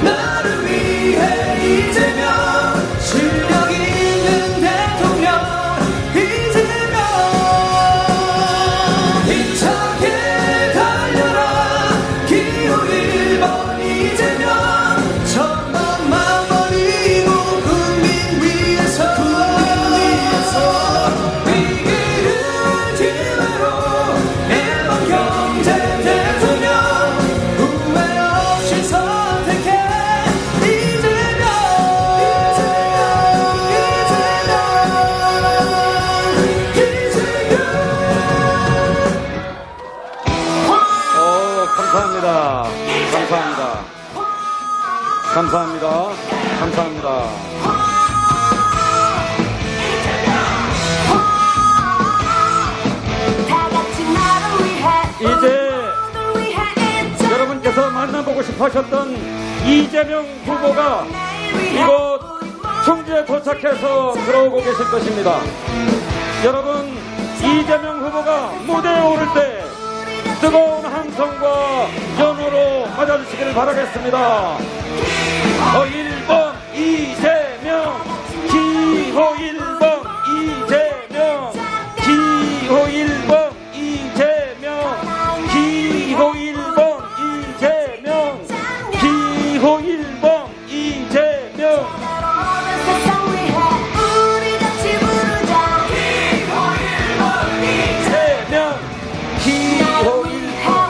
나를 위해 이재명. 실력 있는 대통령 이재명. 힘차게 달려라 기호 1번 이재명. 천만만 버리고 국민 위해서 위기를 기회로 1번 경제 대통령. 후회 없이 선택해 이재명. 감사합니다. 감사합니다. 감사합니다. 감사합니다. 이제 여러분께서 만나보고 싶어 하셨던 이재명 후보가 이곳 충주에 도착해서 들어오고 계실 것입니다. 여러분, 이재명 후보가 무대에 오를 때 뜨거운 함성과 연호로 맞아주시기를 바라겠습니다. 1번 이재명, 기호 1번 이재명, 기호 1번 이재명, 기호 1번 이재명, 기호 1번 이재명. 기호 1번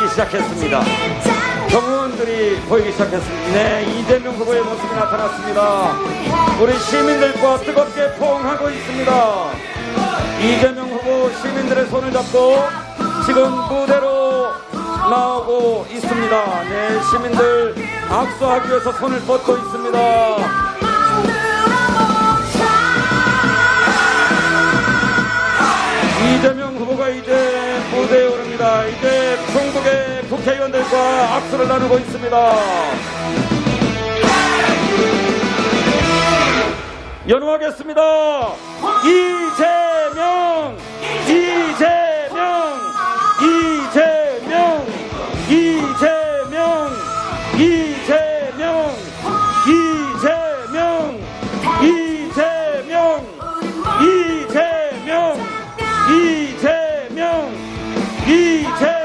보이기 시작했습니다. 정의원들이 보이기 시작했습니다. 네, 이재명 후보의 모습이 나타났습니다. 우리 시민들과 뜨겁게 포옹하고 있습니다. 이재명 후보 시민들의 손을 잡고 지금 무대로 나오고 있습니다. 네, 시민들 악수하기 위해서 손을 뻗고 있습니다. 이재명 후보가 이제 무대에 오릅니다. 이제 충북의 국회의원들과 악수를 나누고 있습니다. 연호하겠습니다. 이재명, 이재명, 이재명, 이재명, 이재명, 이재명, 이재명, 이재명, 이재명, 이재명,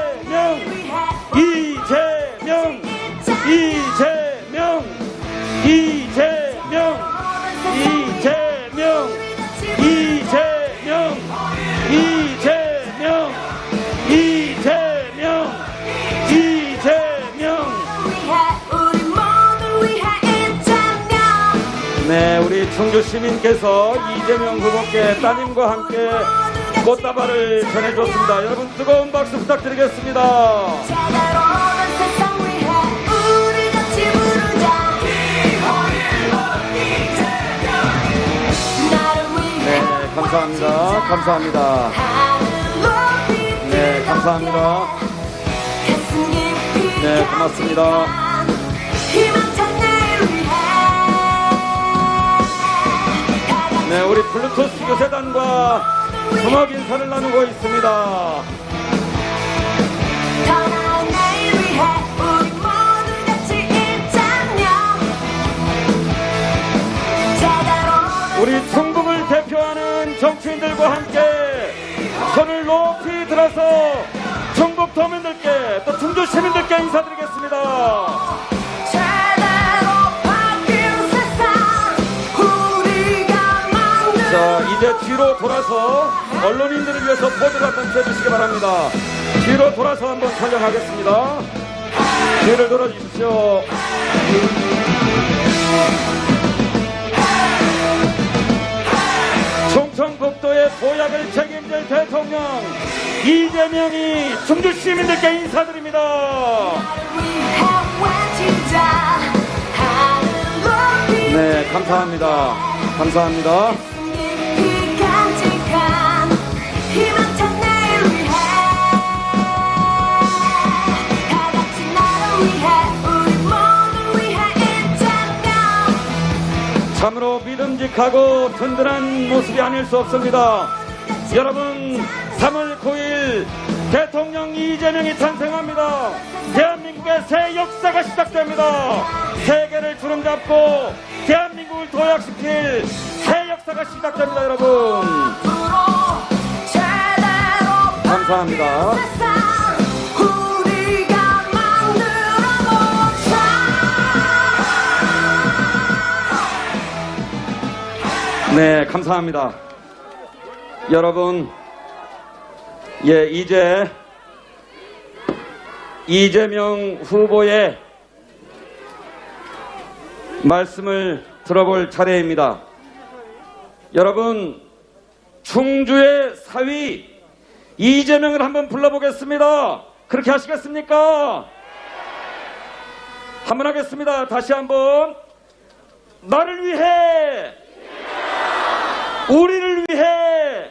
이재명, 이재명, 이재명, 이재명, 이재명, 이재명, 이재명, 이재명. 네, 우리 충주 시민께서 이재명 후보께 따님과 함께 꽃다발을 전해줬습니다. 여러분 뜨거운 박수 부탁드리겠습니다. 네, 감사합니다. 감사합니다. 네, 감사합니다. 네, 고맙습니다. 네, 우리 블루투스 교세단과 주먹 인사를 나누고 있습니다. 우리 충북을 대표하는 정치인들과 함께 손을 높이 들어서 충북 도민들께 또 충주 시민들께 인사드리겠습니다. 자, 이제 뒤로 돌아서 언론인들을 위해서 포즈를 한번 취해주시기 바랍니다. 뒤로 돌아서 한번 촬영하겠습니다. 뒤를 돌아주십시오. 충청북도의 도약을 책임질 대통령 이재명이 충주 시민들께 인사드립니다. 네, 감사합니다. 감사합니다. 참으로 믿음직하고 든든한 모습이 아닐 수 없습니다. 여러분, 3월 9일 대통령 이재명이 탄생합니다. 대한민국의 새 역사가 시작됩니다. 세계를 주름잡고 대한민국을 도약시킬 새 역사가 시작됩니다. 여러분, 감사합니다. 네, 감사합니다. 여러분, 예, 이제 이재명 후보의 말씀을 들어볼 차례입니다. 여러분, 충주의 사위 이재명을 한번 불러보겠습니다. 그렇게 하시겠습니까? 한번 하겠습니다. 다시 한번. 나를 위해, 우리를 위해,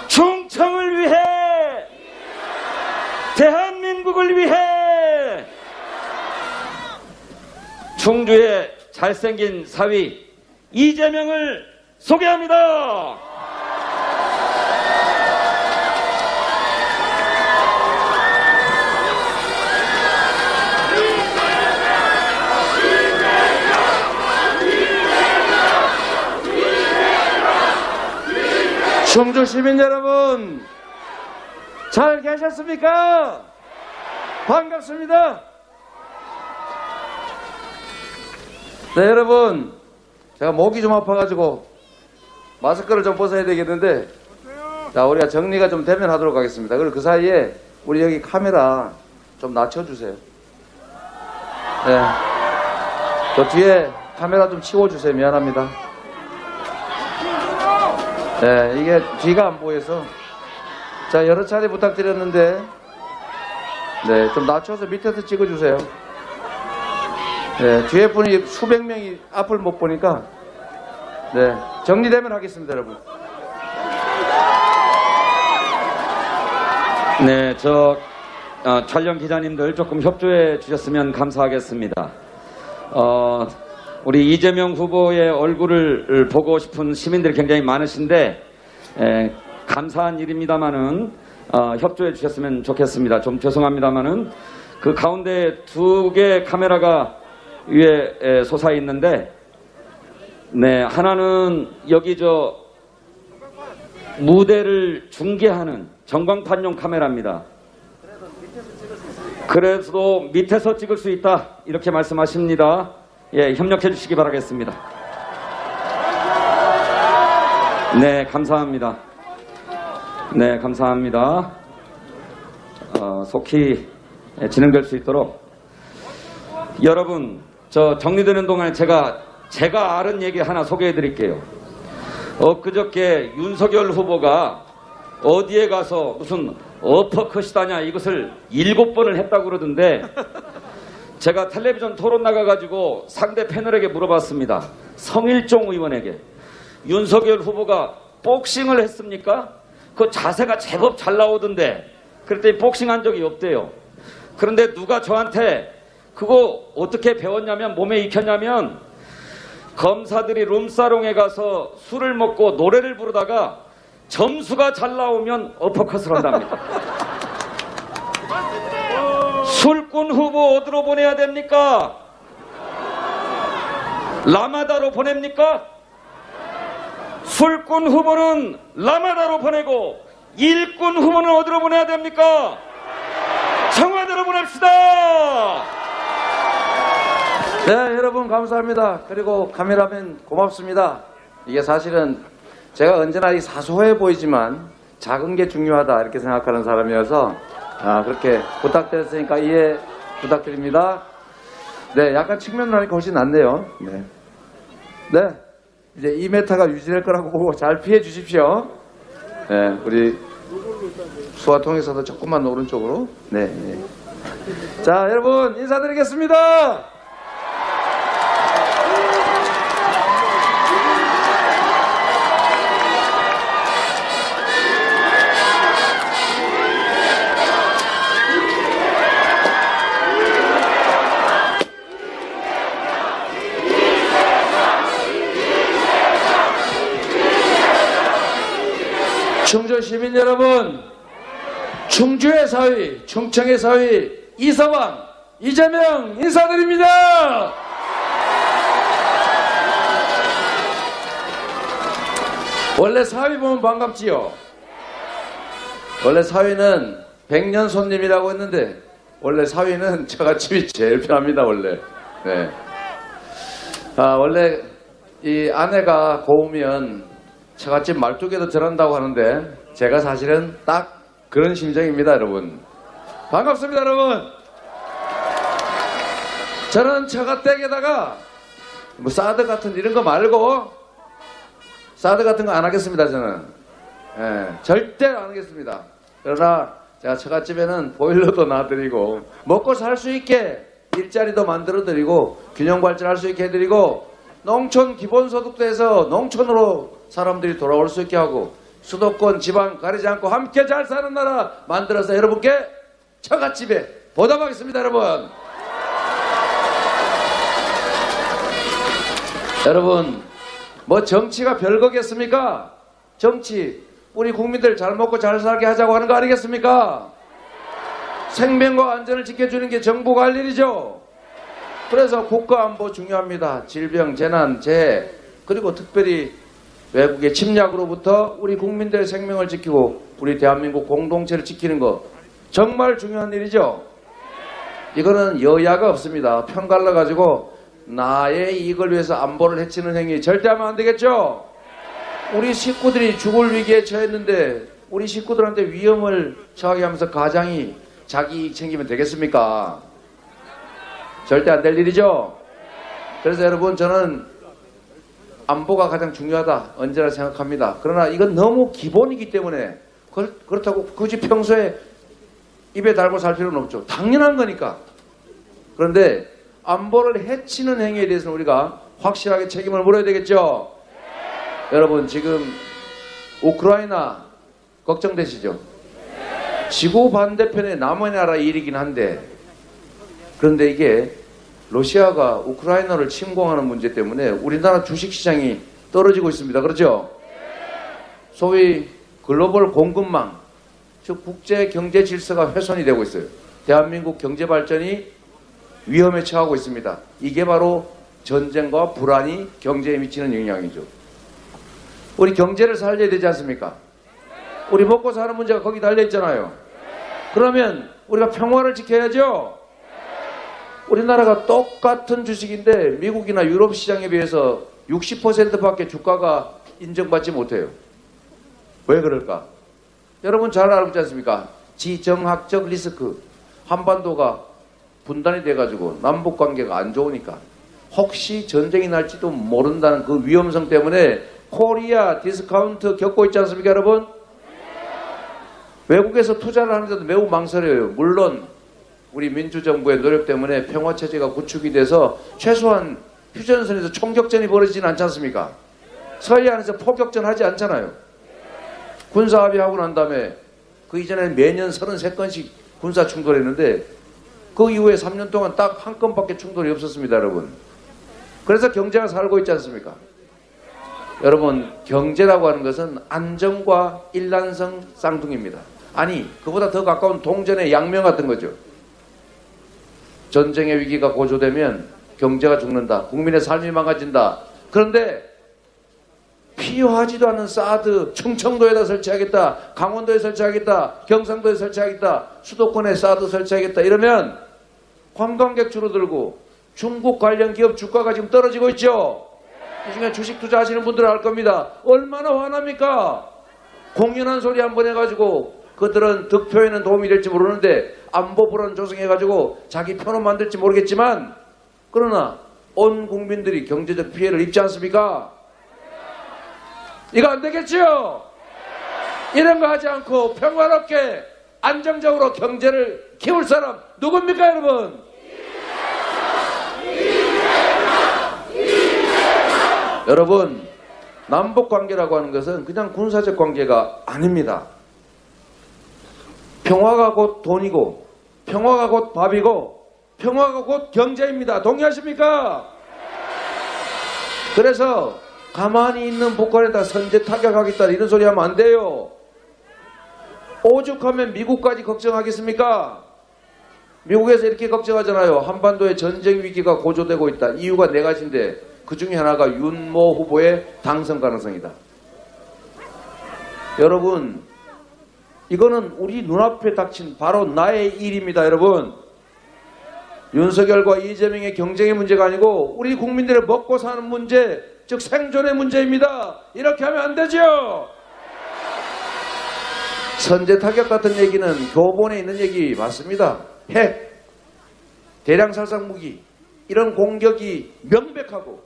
충청을 위해, 대한민국을 위해. 충주의 잘생긴 사위 이재명을 소개합니다. 충주 시민 여러분, 잘 계셨습니까? 반갑습니다. 네, 여러분, 제가 목이 좀 아파가지고 마스크를 좀 벗어야 되겠는데, 자, 우리가 정리가 좀 되면 하도록 하겠습니다. 그리고 그 사이에 우리 여기 카메라 좀 낮춰주세요. 네. 저 뒤에 카메라 좀 치워주세요. 미안합니다. 네, 이게 뒤가 안 보여서. 자, 여러 차례 부탁드렸는데, 네, 좀 낮춰서 밑에서 찍어주세요. 네, 뒤에 분이 수백 명이 앞을 못 보니까, 네, 정리되면 하겠습니다, 여러분. 네, 촬영 기자님들 조금 협조해 주셨으면 감사하겠습니다. 우리 이재명 후보의 얼굴을 보고 싶은 시민들이 굉장히 많으신데, 감사한 일입니다만은, 협조해 주셨으면 좋겠습니다. 좀 죄송합니다만은, 그 가운데 2개 카메라가 위에 솟아 있는데, 네, 하나는 여기 무대를 중계하는 전광판용 카메라입니다. 그래도 밑에서 찍을 수 있다 이렇게 말씀하십니다. 예, 협력해 주시기 바라겠습니다. 네, 감사합니다. 네, 감사합니다. 속히 진행될 수 있도록 여러분, 정리되는 동안에 제가 아는 얘기 하나 소개해 드릴게요. 엊그저께 윤석열 후보가 어디에 가서 무슨 어퍼컷이다냐 이것을 7번을 했다고 그러던데, 제가 텔레비전 토론 나가가지고 상대 패널에게 물어봤습니다. 성일종 의원에게. 윤석열 후보가 복싱을 했습니까? 그 자세가 제법 잘 나오던데. 그랬더니 복싱한 적이 없대요. 그런데 누가 저한테 그거 어떻게 배웠냐면, 몸에 익혔냐면, 검사들이 룸사롱에 가서 술을 먹고 노래를 부르다가 점수가 잘 나오면 어퍼컷을 한답니다. 술꾼 후보 어디로 보내야 됩니까? 라마다로 보냅니까? 술꾼 후보는 라마다로 보내고 일꾼 후보는 어디로 보내야 됩니까? 청와대로 보냅시다. 네, 여러분 감사합니다. 그리고 카메라맨 고맙습니다. 이게 사실은 제가 언제나 사소해 보이지만 작은 게 중요하다 이렇게 생각하는 사람이어서 그렇게 부탁드렸으니까 이해 부탁드립니다. 네, 약간 측면으로 하니까 훨씬 낫네요. 네. 네, 이제 2m가 유지될 거라고 보고 잘 피해 주십시오. 네, 우리 수화통에서도 조금만 오른쪽으로. 네, 네. 자, 여러분 인사드리겠습니다. 충주 시민 여러분, 충주의 사위, 충청의 사위 이서방, 이재명 인사드립니다. 원래 사위 보면 반갑지요. 원래 사위는 100년 손님이라고 했는데 원래 사위는 처갓집이 제일 편합니다. 원래. 네. 원래 이 아내가 고우면 처갓집 말뚝에도 절한다고 하는데 제가 사실은 딱 그런 심정입니다. 여러분 반갑습니다. 여러분 저는 처갓댁에다가 뭐 사드 같은 이런 거 말고 사드 같은 거 안 하겠습니다. 저는 절대 안 하겠습니다. 그러나 제가 처갓집에는 보일러도 놔드리고 먹고 살 수 있게 일자리도 만들어드리고 균형 발전할 수 있게 해드리고 농촌 기본소득도 해서 농촌으로 사람들이 돌아올 수 있게 하고 수도권 지방 가리지 않고 함께 잘 사는 나라 만들어서 여러분께 처갓집에 보답하겠습니다. 여러분 뭐 정치가 별거겠습니까? 정치 우리 국민들 잘 먹고 잘 살게 하자고 하는 거 아니겠습니까? 생명과 안전을 지켜주는 게 정부가 할 일이죠. 그래서 국가안보 중요합니다. 질병, 재난, 재해 그리고 특별히 외국의 침략으로부터 우리 국민들의 생명을 지키고 우리 대한민국 공동체를 지키는 거 정말 중요한 일이죠. 이거는 여야가 없습니다. 편 갈라가지고 나의 이익을 위해서 안보를 해치는 행위 절대 하면 안 되겠죠. 우리 식구들이 죽을 위기에 처했는데 우리 식구들한테 위험을 처하게 하면서 가장이 자기 이익 챙기면 되겠습니까? 절대 안 될 일이죠. 그래서 여러분, 저는 안보가 가장 중요하다 언제나 생각합니다. 그러나 이건 너무 기본이기 때문에 그렇다고 굳이 평소에 입에 달고 살 필요는 없죠. 당연한 거니까. 그런데 안보를 해치는 행위에 대해서는 우리가 확실하게 책임을 물어야 되겠죠. 여러분, 지금 우크라이나 걱정되시죠? 지구 반대편에 남의 나라 일이긴 한데, 그런데 이게 러시아가 우크라이나를 침공하는 문제 때문에 우리나라 주식시장이 떨어지고 있습니다. 그렇죠? 소위 글로벌 공급망, 즉 국제 경제 질서가 훼손이 되고 있어요. 대한민국 경제 발전이 위험에 처하고 있습니다. 이게 바로 전쟁과 불안이 경제에 미치는 영향이죠. 우리 경제를 살려야 되지 않습니까? 우리 먹고 사는 문제가 거기 달려 있잖아요. 그러면 우리가 평화를 지켜야죠. 우리나라가 똑같은 주식인데 미국이나 유럽 시장에 비해서 60%밖에 주가가 인정받지 못해요. 왜 그럴까? 여러분 잘 알고 있지 않습니까? 지정학적 리스크. 한반도가 분단이 돼가지고 남북관계가 안 좋으니까 혹시 전쟁이 날지도 모른다는 그 위험성 때문에 코리아 디스카운트 겪고 있지 않습니까, 여러분? 외국에서 투자를 하는데도 매우 망설여요. 물론 우리 민주정부의 노력 때문에 평화체제가 구축이 돼서 최소한 휴전선에서 총격전이 벌어지진 않지 않습니까? 서해안에서 포격전 하지 않잖아요. 군사합의하고 난 다음에 그 이전에는 매년 33건씩 군사 충돌했는데 그 이후에 3년 동안 딱 한 건밖에 충돌이 없었습니다, 여러분. 그래서 경제가 살고 있지 않습니까? 여러분, 경제라고 하는 것은 안정과 일란성 쌍둥이입니다. 아니, 그보다 더 가까운 동전의 양면 같은 거죠. 전쟁의 위기가 고조되면 경제가 죽는다. 국민의 삶이 망가진다. 그런데 필요하지도 않은 사드 충청도에다 설치하겠다. 강원도에 설치하겠다. 경상도에 설치하겠다. 수도권에 사드 설치하겠다. 이러면 관광객 줄어들고 중국 관련 기업 주가가 지금 떨어지고 있죠. 이 중에 주식 투자하시는 분들은 알 겁니다. 얼마나 화납니까? 공연한 소리 한번 해가지고 그들은 득표에는 도움이 될지 모르는데 안보 불안 조성해가지고 자기 편을 만들지 모르겠지만 그러나 온 국민들이 경제적 피해를 입지 않습니까? 이거 안 되겠지요? 이런 거 하지 않고 평화롭게 안정적으로 경제를 키울 사람 누굽니까, 여러분? 여러분, 남북관계라고 하는 것은 그냥 군사적 관계가 아닙니다. 평화가 곧 돈이고 평화가 곧 밥이고 평화가 곧 경제입니다. 동의하십니까? 그래서 가만히 있는 북한에다 선제 타격하겠다 이런 소리 하면 안 돼요. 오죽하면 미국까지 걱정하겠습니까? 미국에서 이렇게 걱정하잖아요. 한반도의 전쟁 위기가 고조되고 있다. 이유가 네 가지인데 그 중에 하나가 윤모 후보의 당선 가능성이다. 여러분, 이거는 우리 눈앞에 닥친 바로 나의 일입니다. 여러분, 윤석열과 이재명의 경쟁의 문제가 아니고 우리 국민들의 먹고 사는 문제, 즉 생존의 문제입니다. 이렇게 하면 안 되죠. 선제 타격 같은 얘기는 교본에 있는 얘기 맞습니다. 핵, 대량 살상 무기 이런 공격이 명백하고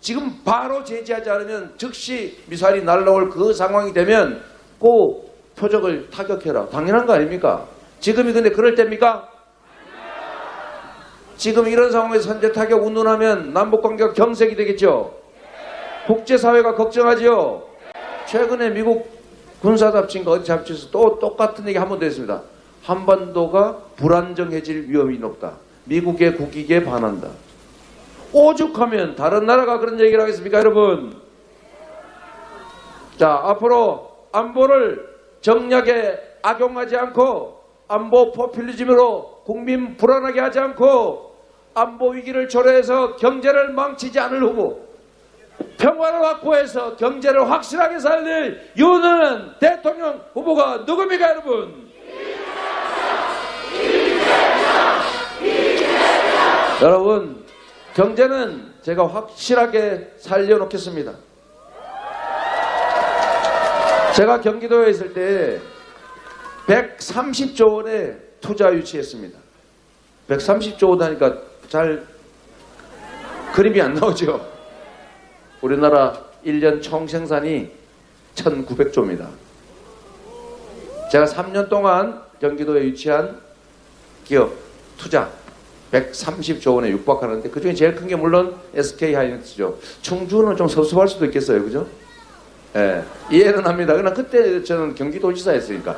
지금 바로 제지하지 않으면 즉시 미사일이 날라올 그 상황이 되면 그 표적을 타격해라. 당연한 거 아닙니까? 지금이 근데 그럴 때입니까? 지금 이런 상황에서 선제 타격 운운하면 남북관계가 경색이 되겠죠. 국제사회가 걱정하지요. 최근에 미국 군사잡친과 어디 잡지에서 또 똑같은 얘기 한 번 더 했습니다. 한반도가 불안정해질 위험이 높다. 미국의 국익에 반한다. 오죽하면 다른 나라가 그런 얘기를 하겠습니까, 여러분? 자, 앞으로 안보를 정략에 악용하지 않고 안보 포퓰리즘으로 국민 불안하게 하지 않고 안보 위기를 초래해서 경제를 망치지 않을 후보, 평화를 확보해서 경제를 확실하게 살릴 윤석열 대통령 후보가 누굽니까, 여러분? 여러분, 경제는 제가 확실하게 살려놓겠습니다. 제가 경기도에 있을 때 130조 원의 투자 유치했습니다. 130조 원 하니까 잘 그림이 안 나오죠. 우리나라 1년 총 생산이 1900조입니다. 제가 3년 동안 경기도에 유치한 기업 투자 130조 원에 육박하는데 그중에 제일 큰 게 물론 SK하이닉스죠. 충주는 좀 섭섭할 수도 있겠어요. 그죠? 예, 이해는 합니다. 그러나 그때 저는 경기도지사였으니까.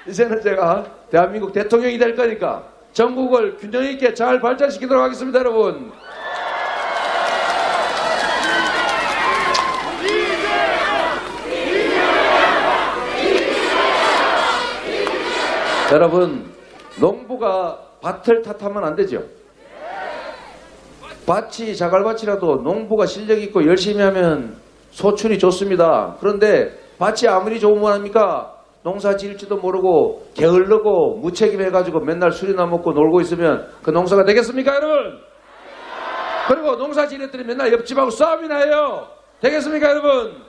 이제는 제가 대한민국 대통령이 될 거니까 전국을 균형 있게 잘 발전시키도록 하겠습니다, 여러분. 여러분, 농부가 밭을 탓하면 안 되죠. 밭이 자갈밭이라도 농부가 실력 있고 열심히 하면 소출이 좋습니다. 그런데 밭이 아무리 좋으면 합니까? 농사 지을지도 모르고 게을르고 무책임해가지고 맨날 술이나 먹고 놀고 있으면 그 농사가 되겠습니까, 여러분? 그리고 농사 지냈더니 맨날 옆집하고 싸움이나 해요. 되겠습니까, 여러분?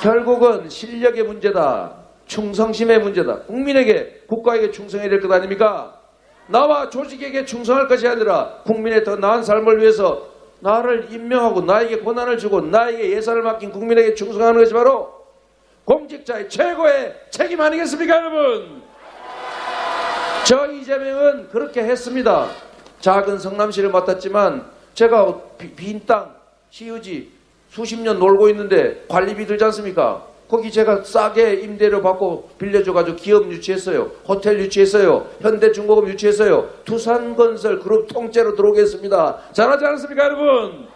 결국은 실력의 문제다. 충성심의 문제다. 국민에게, 국가에게 충성해야 될 것 아닙니까? 나와 조직에게 충성할 것이 아니라 국민의 더 나은 삶을 위해서 나를 임명하고 나에게 권한을 주고 나에게 예산을 맡긴 국민에게 충성하는 것이 바로 공직자의 최고의 책임 아니겠습니까, 여러분? 저 이재명은 그렇게 했습니다. 작은 성남시를 맡았지만 제가 빈 땅, 시유지 수십 년 놀고 있는데 관리비 들지 않습니까? 거기 제가 싸게 임대료 받고 빌려줘가지고 기업 유치했어요. 호텔 유치했어요. 현대중공업 유치했어요. 두산건설 그룹 통째로 들어오게 했습니다. 잘하지 않습니까, 여러분?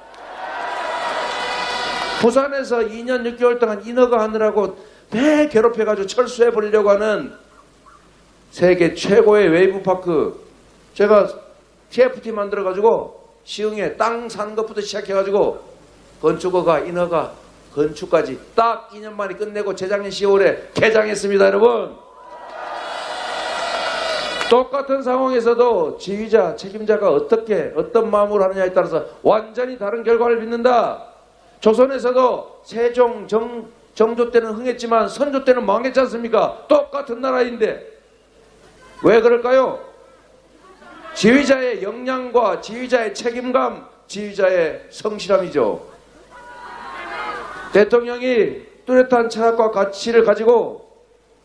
부산에서 2년 6개월 동안 인허가 하느라고 매 괴롭혀가지고 철수해버리려고 하는 세계 최고의 웨이브파크, 제가 TFT 만들어가지고 시흥에 땅 사는 것부터 시작해가지고 건축허가, 인허가, 건축까지 딱 2년 만에 끝내고 재작년 10월에 개장했습니다, 여러분. 똑같은 상황에서도 지휘자, 책임자가 어떤 마음으로 하느냐에 따라서 완전히 다른 결과를 빚는다. 조선에서도 세종, 정조 때는 흥했지만 선조 때는 망했지 않습니까? 똑같은 나라인데 왜 그럴까요? 지휘자의 역량과 지휘자의 책임감, 지휘자의 성실함이죠. 대통령이 뚜렷한 철학과 가치를 가지고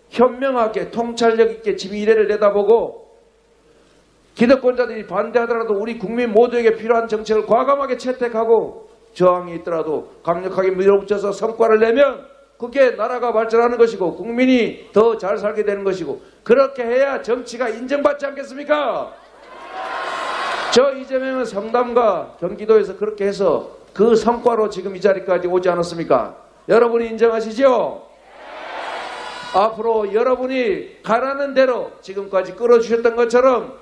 현명하게 통찰력 있게 미래를 내다보고 기득권자들이 반대하더라도 우리 국민 모두에게 필요한 정책을 과감하게 채택하고 저항이 있더라도 강력하게 밀어붙여서 성과를 내면 그게 나라가 발전하는 것이고 국민이 더 잘 살게 되는 것이고 그렇게 해야 정치가 인정받지 않겠습니까? 저 이재명은 성남과 경기도에서 그렇게 해서 그 성과로 지금 이 자리까지 오지 않았습니까? 여러분이 인정하시죠? 앞으로 여러분이 가라는 대로 지금까지 끌어주셨던 것처럼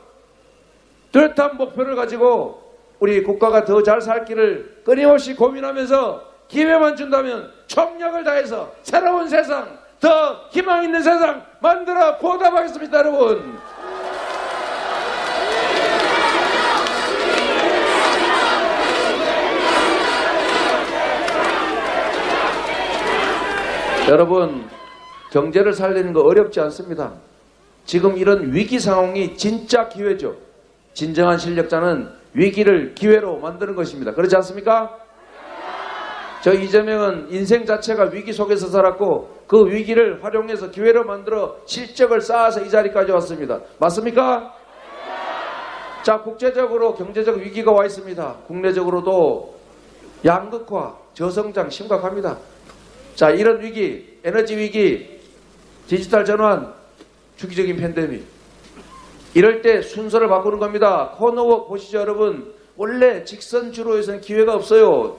뚜렷한 목표를 가지고 우리 국가가 더 잘 살기를 끊임없이 고민하면서 기회만 준다면 총력을 다해서 새로운 세상, 더 희망 있는 세상 만들어 보답하겠습니다, 여러분. 여러분, 경제를 살리는 거 어렵지 않습니다. 지금 이런 위기 상황이 진짜 기회죠. 진정한 실력자는 위기를 기회로 만드는 것입니다. 그렇지 않습니까? 저 이재명은 인생 자체가 위기 속에서 살았고 그 위기를 활용해서 기회로 만들어 실적을 쌓아서 이 자리까지 왔습니다. 맞습니까? 자, 국제적으로 경제적 위기가 와 있습니다. 국내적으로도 양극화, 저성장 심각합니다. 자, 이런 위기, 에너지 위기, 디지털 전환, 주기적인 팬데믹. 이럴 때 순서를 바꾸는 겁니다. 코너웍 보시죠, 여러분. 원래 직선 주로에서는 기회가 없어요.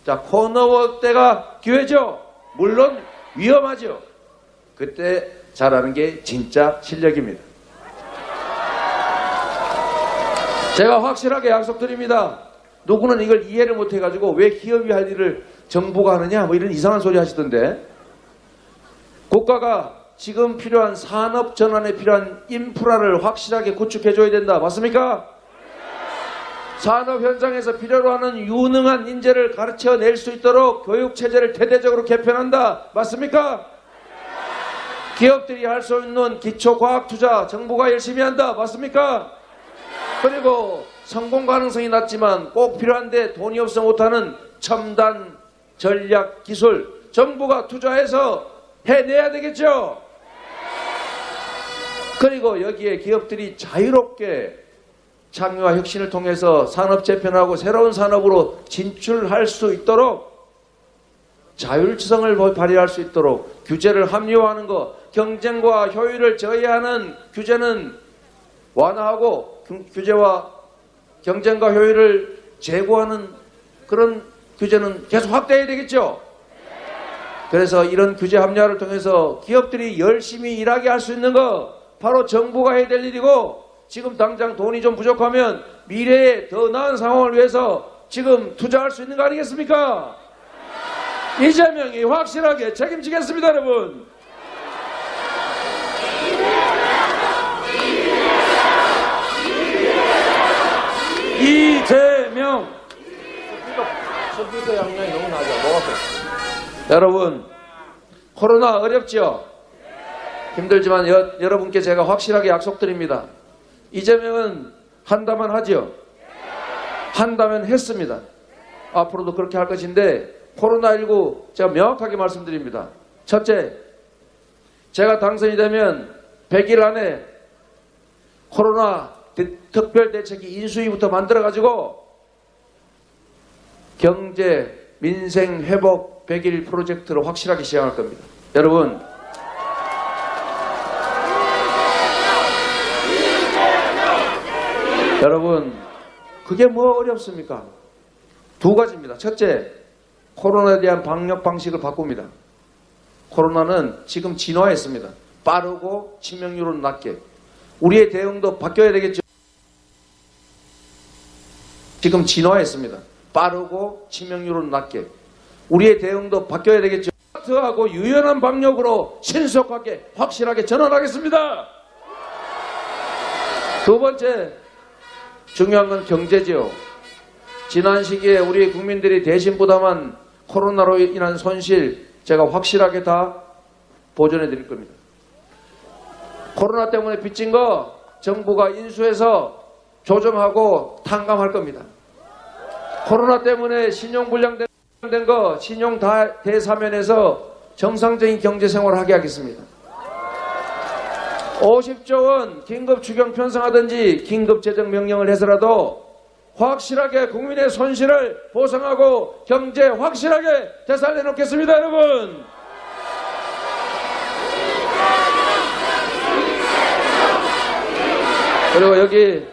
자, 코너웍 때가 기회죠. 물론 위험하죠. 그때 잘하는 게 진짜 실력입니다. 제가 확실하게 약속드립니다. 누구는 이걸 이해를 못해가지고 왜 기업이 할 일을 정부가 하느냐 뭐 이런 이상한 소리 하시던데, 국가가 지금 필요한 산업 전환에 필요한 인프라를 확실하게 구축해줘야 된다. 맞습니까? 산업 현장에서 필요로 하는 유능한 인재를 가르쳐낼 수 있도록 교육체제를 대대적으로 개편한다. 맞습니까? 기업들이 할 수 있는 기초과학 투자 정부가 열심히 한다. 맞습니까? 그리고 성공 가능성이 낮지만 꼭 필요한데 돈이 없어 못하는 첨단 전략 기술 정부가 투자해서 해내야 되겠죠. 그리고 여기에 기업들이 자유롭게 창의와 혁신을 통해서 산업 재편하고 새로운 산업으로 진출할 수 있도록 자율성을 발휘할 수 있도록 규제를 합리화하는 것, 경쟁과 효율을 저해하는 규제는 완화하고 규제와 경쟁과 효율을 제고하는 그런 규제는 계속 확대해야 되겠죠. 그래서 이런 규제 합리화를 통해서 기업들이 열심히 일하게 할 수 있는 거 바로 정부가 해야 될 일이고, 지금 당장 돈이 좀 부족하면 미래에 더 나은 상황을 위해서 지금 투자할 수 있는 거 아니겠습니까? 이재명이 확실하게 책임지겠습니다, 여러분. 이재명. 스피커 양량이 너무 낮아. 여러분, 코로나 어렵죠? 힘들지만 여러분께 제가 확실하게 약속드립니다. 이재명은 한다면 하죠. 한다면 했습니다. 앞으로도 그렇게 할 것인데, 코로나19 제가 명확하게 말씀드립니다. 첫째, 제가 당선이 되면 100일 안에 코로나 특별대책위 인수위부터 만들어가지고 경제, 민생 회복 100일 프로젝트로 확실하게 시행할 겁니다. 여러분, 그게 뭐 어렵습니까? 두 가지입니다. 첫째, 코로나에 대한 방역 방식을 바꿉니다. 코로나는 지금 진화했습니다. 빠르고 치명률은 낮게. 우리의 대응도 바뀌어야 되겠죠. 지금 진화했습니다. 빠르고 치명률은 낮게. 우리의 대응도 바뀌어야 되겠죠. 스마트하고 유연한 방역으로 신속하게 확실하게 전환하겠습니다. 두 번째, 중요한 건 경제지요. 지난 시기에 우리 국민들이 대신 부담한 코로나로 인한 손실 제가 확실하게 다 보전해 드릴 겁니다. 코로나 때문에 빚진 거 정부가 인수해서 조정하고 탕감할 겁니다. 코로나 때문에 신용불량된 거 신용 대사면에서 정상적인 경제생활을 하게 하겠습니다. 50조 원 긴급 추경 편성하든지 긴급 재정 명령을 해서라도 확실하게 국민의 손실을 보상하고 경제 확실하게 되살려 놓겠습니다, 여러분. 그리고 여기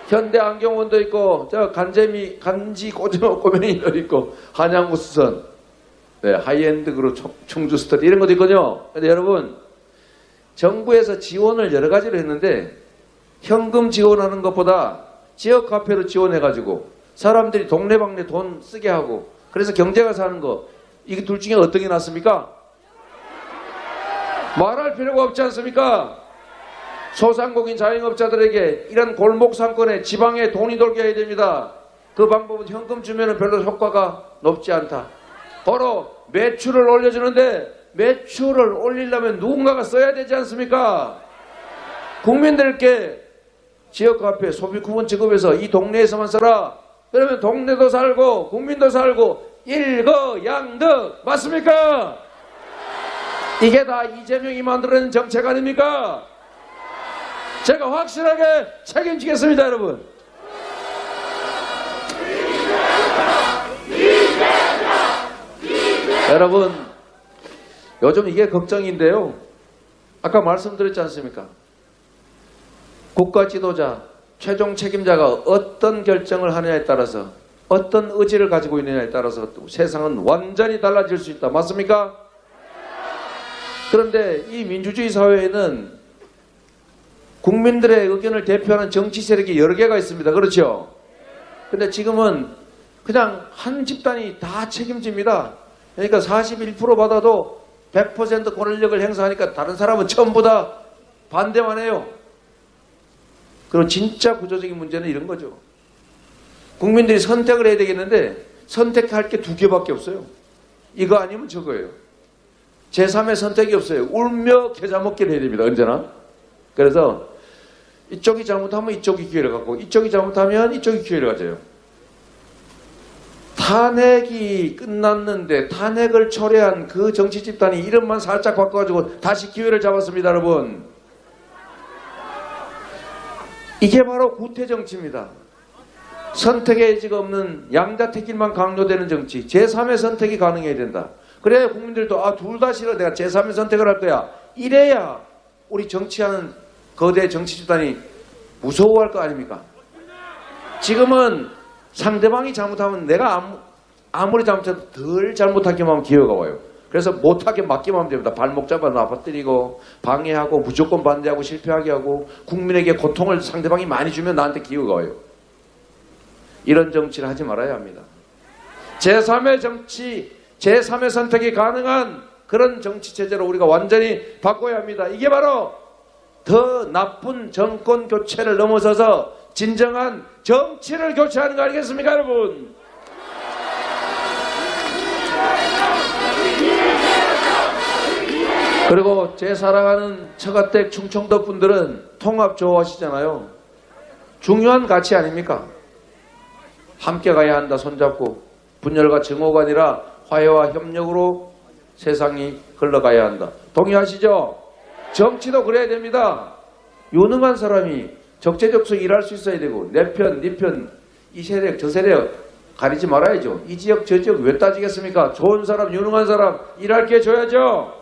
현대안경원도 있고, 저 간지 꼬맹이도 있고, 한양우수선, 네, 하이엔드 그룹 충주 스터디 이런 것도 있거든요. 근데 여러분, 정부에서 지원을 여러 가지로 했는데 현금 지원하는 것보다 지역 카페로 지원해가지고 사람들이 동네방네 돈 쓰게 하고, 그래서 경제가 사는 거, 이게 둘 중에 어떤 게 낫습니까? 말할 필요가 없지 않습니까? 소상공인 자영업자들에게 이런 골목 상권에 지방에 돈이 돌게 해야 됩니다. 그 방법은 현금 주면 별로 효과가 높지 않다. 바로 매출을 올려주는데, 매출을 올리려면 누군가가 써야 되지 않습니까? 국민들께 지역 카페 소비 쿠폰 지급해서 이 동네에서만 써라. 그러면 동네도 살고 국민도 살고 일거양득. 맞습니까? 이게 다 이재명이 만들어낸 정책 아닙니까? 제가 확실하게 책임지겠습니다, 여러분. 여러분, 요즘 이게 걱정인데요. 아까 말씀드렸지 않습니까? 국가 지도자, 최종 책임자가 어떤 결정을 하느냐에 따라서, 어떤 의지를 가지고 있느냐에 따라서 세상은 완전히 달라질 수 있다. 맞습니까? 그런데 이 민주주의 사회에는 국민들의 의견을 대표하는 정치 세력이 여러 개가 있습니다. 그렇죠? 근데 지금은 그냥 한 집단이 다 책임집니다. 그러니까 41% 받아도 100% 권력을 행사하니까 다른 사람은 전부 다 반대만 해요. 그리고 진짜 구조적인 문제는 이런 거죠. 국민들이 선택을 해야 되겠는데 선택할 게 두 개밖에 없어요. 이거 아니면 저거예요. 제3의 선택이 없어요. 울며 겨자 먹기를 해야 됩니다. 언제나. 그래서 이쪽이 잘못하면 이쪽이 기회를 갖고 이쪽이 잘못하면 이쪽이 기회를 가져요. 탄핵이 끝났는데 탄핵을 초래한 그 정치 집단이 이름만 살짝 바꿔가지고 다시 기회를 잡았습니다. 여러분. 이게 바로 구태 정치입니다. 선택의 여지가 없는 양자택일만 강요되는 정치, 제3의 선택이 가능해야 된다. 그래야 국민들도 둘 다 싫어, 내가 제3의 선택을 할 거야. 이래야 우리 정치하는 거대 정치 집단이 무서워할 거 아닙니까? 지금은 상대방이 잘못하면 내가 아무리 잘못해도 덜 잘못하기만 하면 기회가 와요. 그래서 못하게 맡기만 하면 됩니다. 발목 잡아 놔버뜨리고 방해하고 무조건 반대하고 실패하게 하고 국민에게 고통을 상대방이 많이 주면 나한테 기회가 와요. 이런 정치를 하지 말아야 합니다. 제3의 정치, 제3의 선택이 가능한 그런 정치 체제로 우리가 완전히 바꿔야 합니다. 이게 바로 더 나쁜 정권 교체를 넘어서서 진정한 정치를 교체하는 거 아니겠습니까, 여러분? 그리고 제 사랑하는 처가댁 충청도 분들은 통합 좋아하시잖아요. 중요한 가치 아닙니까? 함께 가야 한다, 손잡고. 분열과 증오가 아니라 화해와 협력으로 세상이 흘러가야 한다. 동의하시죠? 정치도 그래야 됩니다. 유능한 사람이 적재적소 일할 수 있어야 되고 내 편, 네 편, 이 세력, 저 세력 가리지 말아야죠. 이 지역, 저 지역 왜 따지겠습니까? 좋은 사람, 유능한 사람 일할 게 줘야죠.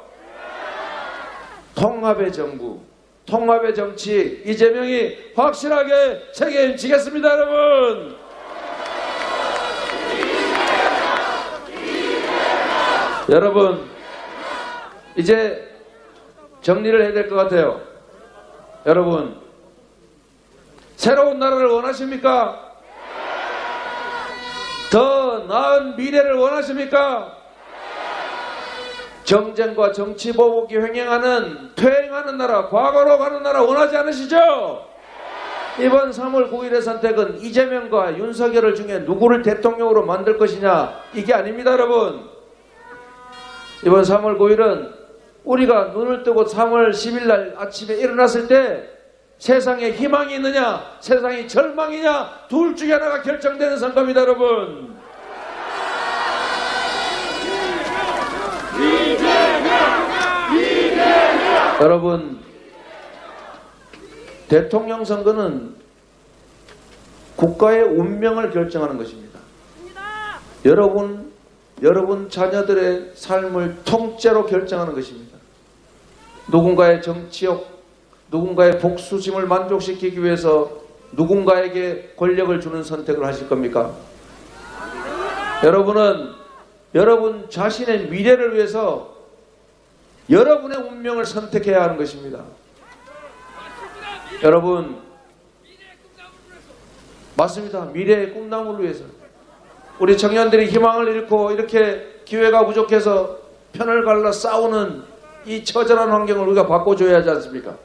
통합의 정부, 통합의 정치, 이재명이 확실하게 책임지겠습니다, 여러분. 여러분, 이제 정리를 해야 될 것 같아요. 여러분, 새로운 나라를 원하십니까? 더 나은 미래를 원하십니까? 정쟁과 정치 보복이 횡행하는, 퇴행하는 나라, 과거로 가는 나라 원하지 않으시죠? 이번 3월 9일의 선택은 이재명과 윤석열 중에 누구를 대통령으로 만들 것이냐, 이게 아닙니다, 여러분. 이번 3월 9일은 우리가 눈을 뜨고 3월 10일 날 아침에 일어났을 때 세상에 희망이 있느냐, 세상이 절망이냐, 둘 중에 하나가 결정되는 선거입니다, 여러분. 여러분, 대통령 선거는 국가의 운명을 결정하는 것입니다. 여러분 자녀들의 삶을 통째로 결정하는 것입니다. 누군가의 정치욕, 누군가의 복수심을 만족시키기 위해서 누군가에게 권력을 주는 선택을 하실 겁니까? 여러분은 여러분 자신의 미래를 위해서 여러분의 운명을 선택해야 하는 것입니다. 여러분, 맞습니다. 미래의 꿈나무를 위해서. 우리 청년들이 희망을 잃고 이렇게 기회가 부족해서 편을 갈라 싸우는 이 처절한 환경을 우리가 바꿔줘야 하지 않습니까?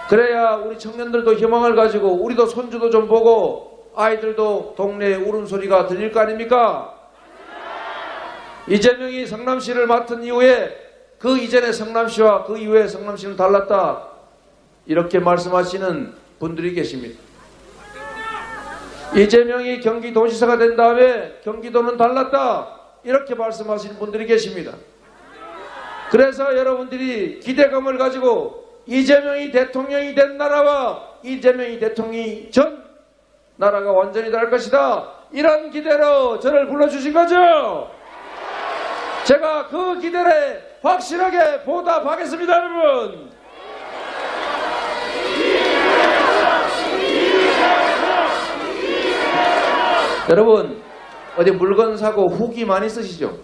그래야 우리 청년들도 희망을 가지고 우리도 손주도 좀 보고 아이들도 동네에 울음소리가 들릴 거 아닙니까? 이재명이 성남시를 맡은 이후에 그 이전의 성남시와 그 이후의 성남시는 달랐다, 이렇게 말씀하시는 분들이 계십니다. 이재명이 경기도지사가 된 다음에 경기도는 달랐다, 이렇게 말씀하시는 분들이 계십니다. 그래서 여러분들이 기대감을 가지고 이재명이 대통령이 된 나라와 이재명이 대통령이 전 나라가 완전히 다를 것이다, 이런 기대로 저를 불러주신 거죠. 제가 그 기대에 확실하게 보답하겠습니다, 여러분. 여러분, 어디 물건 사고 후기 많이 쓰시죠?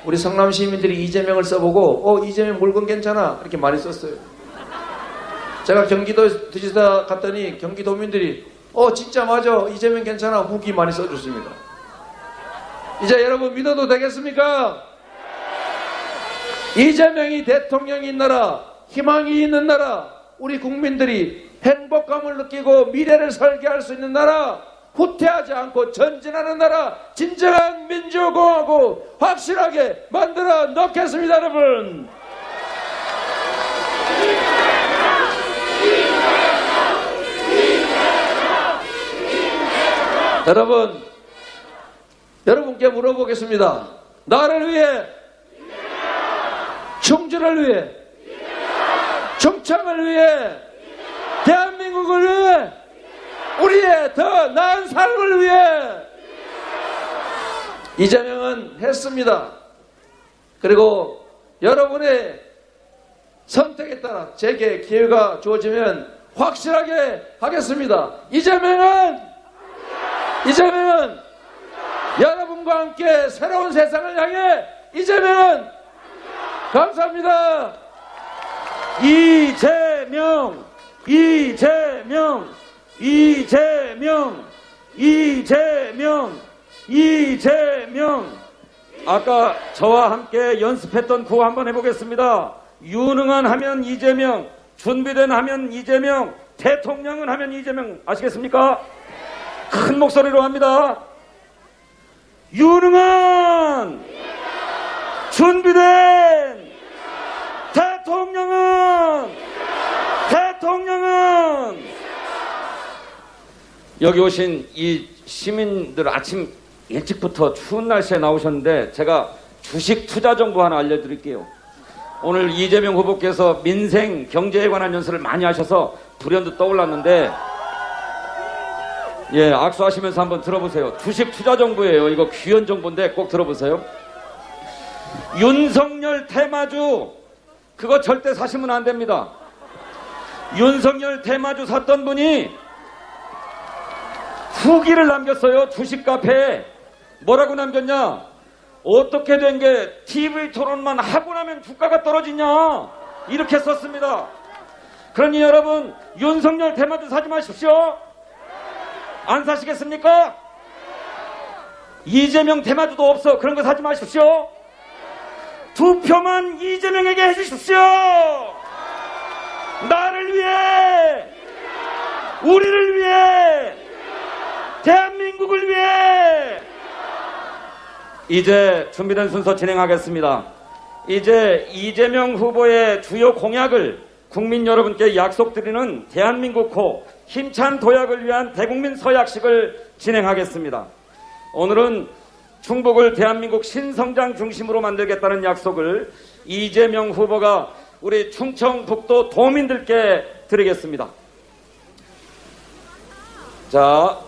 우리 성남 시민들이 이재명을 써보고 이재명 물건 괜찮아, 이렇게 많이 썼어요. 제가 경기도지사 갔더니 경기도민들이 진짜 맞아, 이재명 괜찮아, 후기 많이 써줬습니다. 이제 여러분 믿어도 되겠습니까? 이재명이 대통령인 나라, 희망이 있는 나라, 우리 국민들이 행복감을 느끼고 미래를 설계할 수 있는 나라, 후퇴하지 않고 전진하는 나라, 진정한 민주공화국 확실하게 만들어 놓겠습니다, 여러분. 여러분께 물어보겠습니다. 나를 위해, 충주를 위해, 충청을 위해, 대한민국을 위해, 우리의 더 나은 삶을 위해 이재명은 했습니다. 그리고 여러분의 선택에 따라 제게 기회가 주어지면 확실하게 하겠습니다. 이재명은 여러분과 함께 새로운 세상을 향해 이재명은 감사합니다. 이재명. 아까 저와 함께 연습했던 구호 한번 해보겠습니다. 유능한 하면 이재명, 준비된 하면 이재명, 대통령은 하면 이재명. 아시겠습니까? 큰 목소리로 합니다. 유능한, 준비된, 대통령은 여기 오신 이 시민들 아침 일찍부터 추운 날씨에 나오셨는데 제가 주식 투자 정보 하나 알려드릴게요. 오늘 이재명 후보께서 민생 경제에 관한 연설을 많이 하셔서 불현듯 떠올랐는데 예, 악수하시면서 한번 들어보세요. 주식 투자 정보예요. 이거 귀한 정보인데 꼭 들어보세요. 윤석열 테마주 그거 절대 사시면 안 됩니다. 윤석열 테마주 샀던 분이 후기를 남겼어요. 주식 카페에. 뭐라고 남겼냐? 어떻게 된 게 TV 토론만 하고 나면 주가가 떨어지냐? 이렇게 썼습니다. 그러니 여러분 윤석열 테마주 사지 마십시오. 안 사시겠습니까? 이재명 테마주도 없어. 그런 거 사지 마십시오. 투표만 이재명에게 해주십시오. 나를 위해, 우리를 위해, 대한민국을 위해. 이제 준비된 순서 진행하겠습니다. 이제 이재명 후보의 주요 공약을 국민 여러분께 약속드리는 대한민국 호 힘찬 도약을 위한 대국민 서약식을 진행하겠습니다. 오늘은 충북을 대한민국 신성장 중심으로 만들겠다는 약속을 이재명 후보가 우리 충청북도 도민들께 드리겠습니다. 자,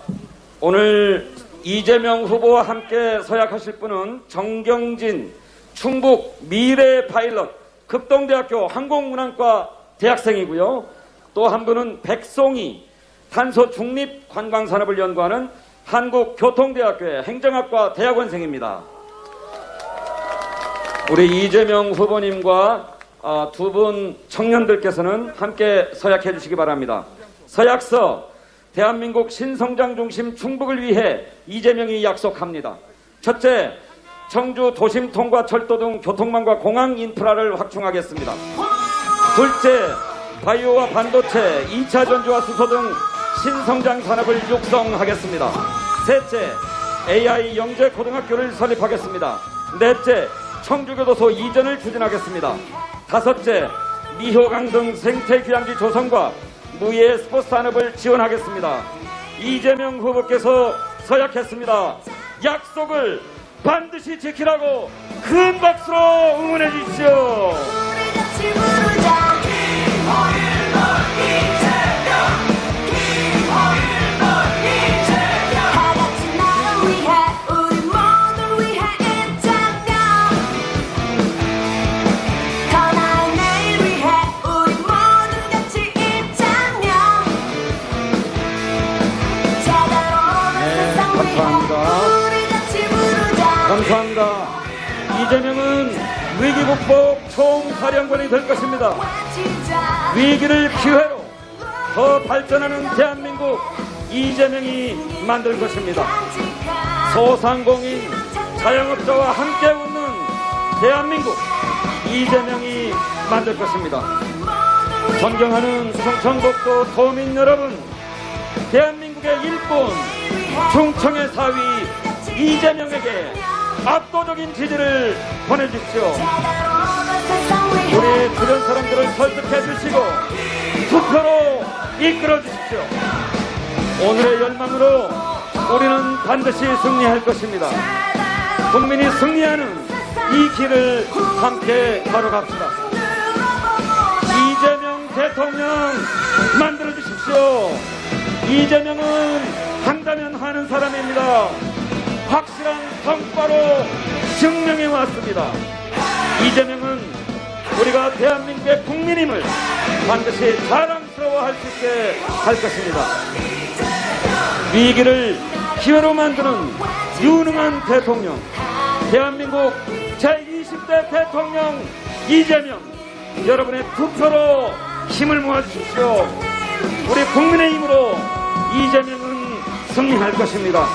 오늘 이재명 후보와 함께 서약하실 분은 정경진 충북 미래 파일럿 급동대학교 항공운항과 대학생이고요. 또 한 분은 백송이 탄소 중립 관광산업을 연구하는 한국교통대학교의 행정학과 대학원생입니다. 우리 이재명 후보님과 두 분 청년들께서는 함께 서약해 주시기 바랍니다. 서약서 대한민국 신성장 중심 충북을 위해 이재명이 약속합니다. 첫째, 청주 도심 통과 철도 등 교통망과 공항 인프라를 확충하겠습니다. 둘째, 바이오와 반도체, 2차 전지와 수소 등 신성장 산업을 육성하겠습니다. 셋째, AI 영재 고등학교를 설립하겠습니다. 넷째, 청주교도소 이전을 추진하겠습니다. 다섯째, 미호강 등 생태휴양지 조성과 무예 스포츠 산업을 지원하겠습니다. 이재명 후보께서 서약했습니다. 약속을 반드시 지키라고 큰 박수로 응원해 주십시오. 감사합니다. 이재명은 위기 극복 총사령관이 될 것입니다. 위기를 기회로 더 발전하는 대한민국 이재명이 만들 것입니다. 소상공인, 자영업자와 함께 웃는 대한민국 이재명이 만들 것입니다. 존경하는 충청북도 도민 여러분, 대한민국의 일꾼 충청의 사위 이재명에게 압도적인 지지를 보내주십시오. 우리 주변 사람들을 설득해 주시고 투표로 이끌어 주십시오. 오늘의 열망으로 우리는 반드시 승리할 것입니다. 국민이 승리하는 이 길을 함께 걸어갑시다. 이재명 대통령 만들어 주십시오. 이재명은 한다면 하는 사람입니다. 확실한 성과로 증명해 왔습니다. 이재명은 우리가 대한민국의 국민임을 반드시 자랑스러워할 수 있게 할 것입니다. 위기를 기회로 만드는 유능한 대통령, 대한민국 제20대 대통령 이재명, 여러분의 투표로 힘을 모아주십시오. 우리 국민의힘으로 이재명은 승리할 것입니다.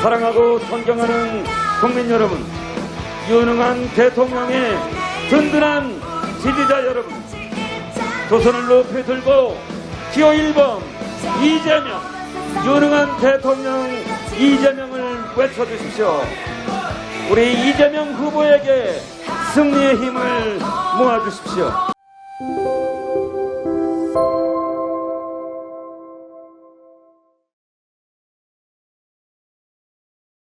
사랑하고 존경하는 국민 여러분, 유능한 대통령의 든든한 지지자 여러분, 두 손을 높이 들고 기호 1번 이재명, 유능한 대통령 이재명을 외쳐주십시오. 우리 이재명 후보에게 승리의 힘을 모아주십시오.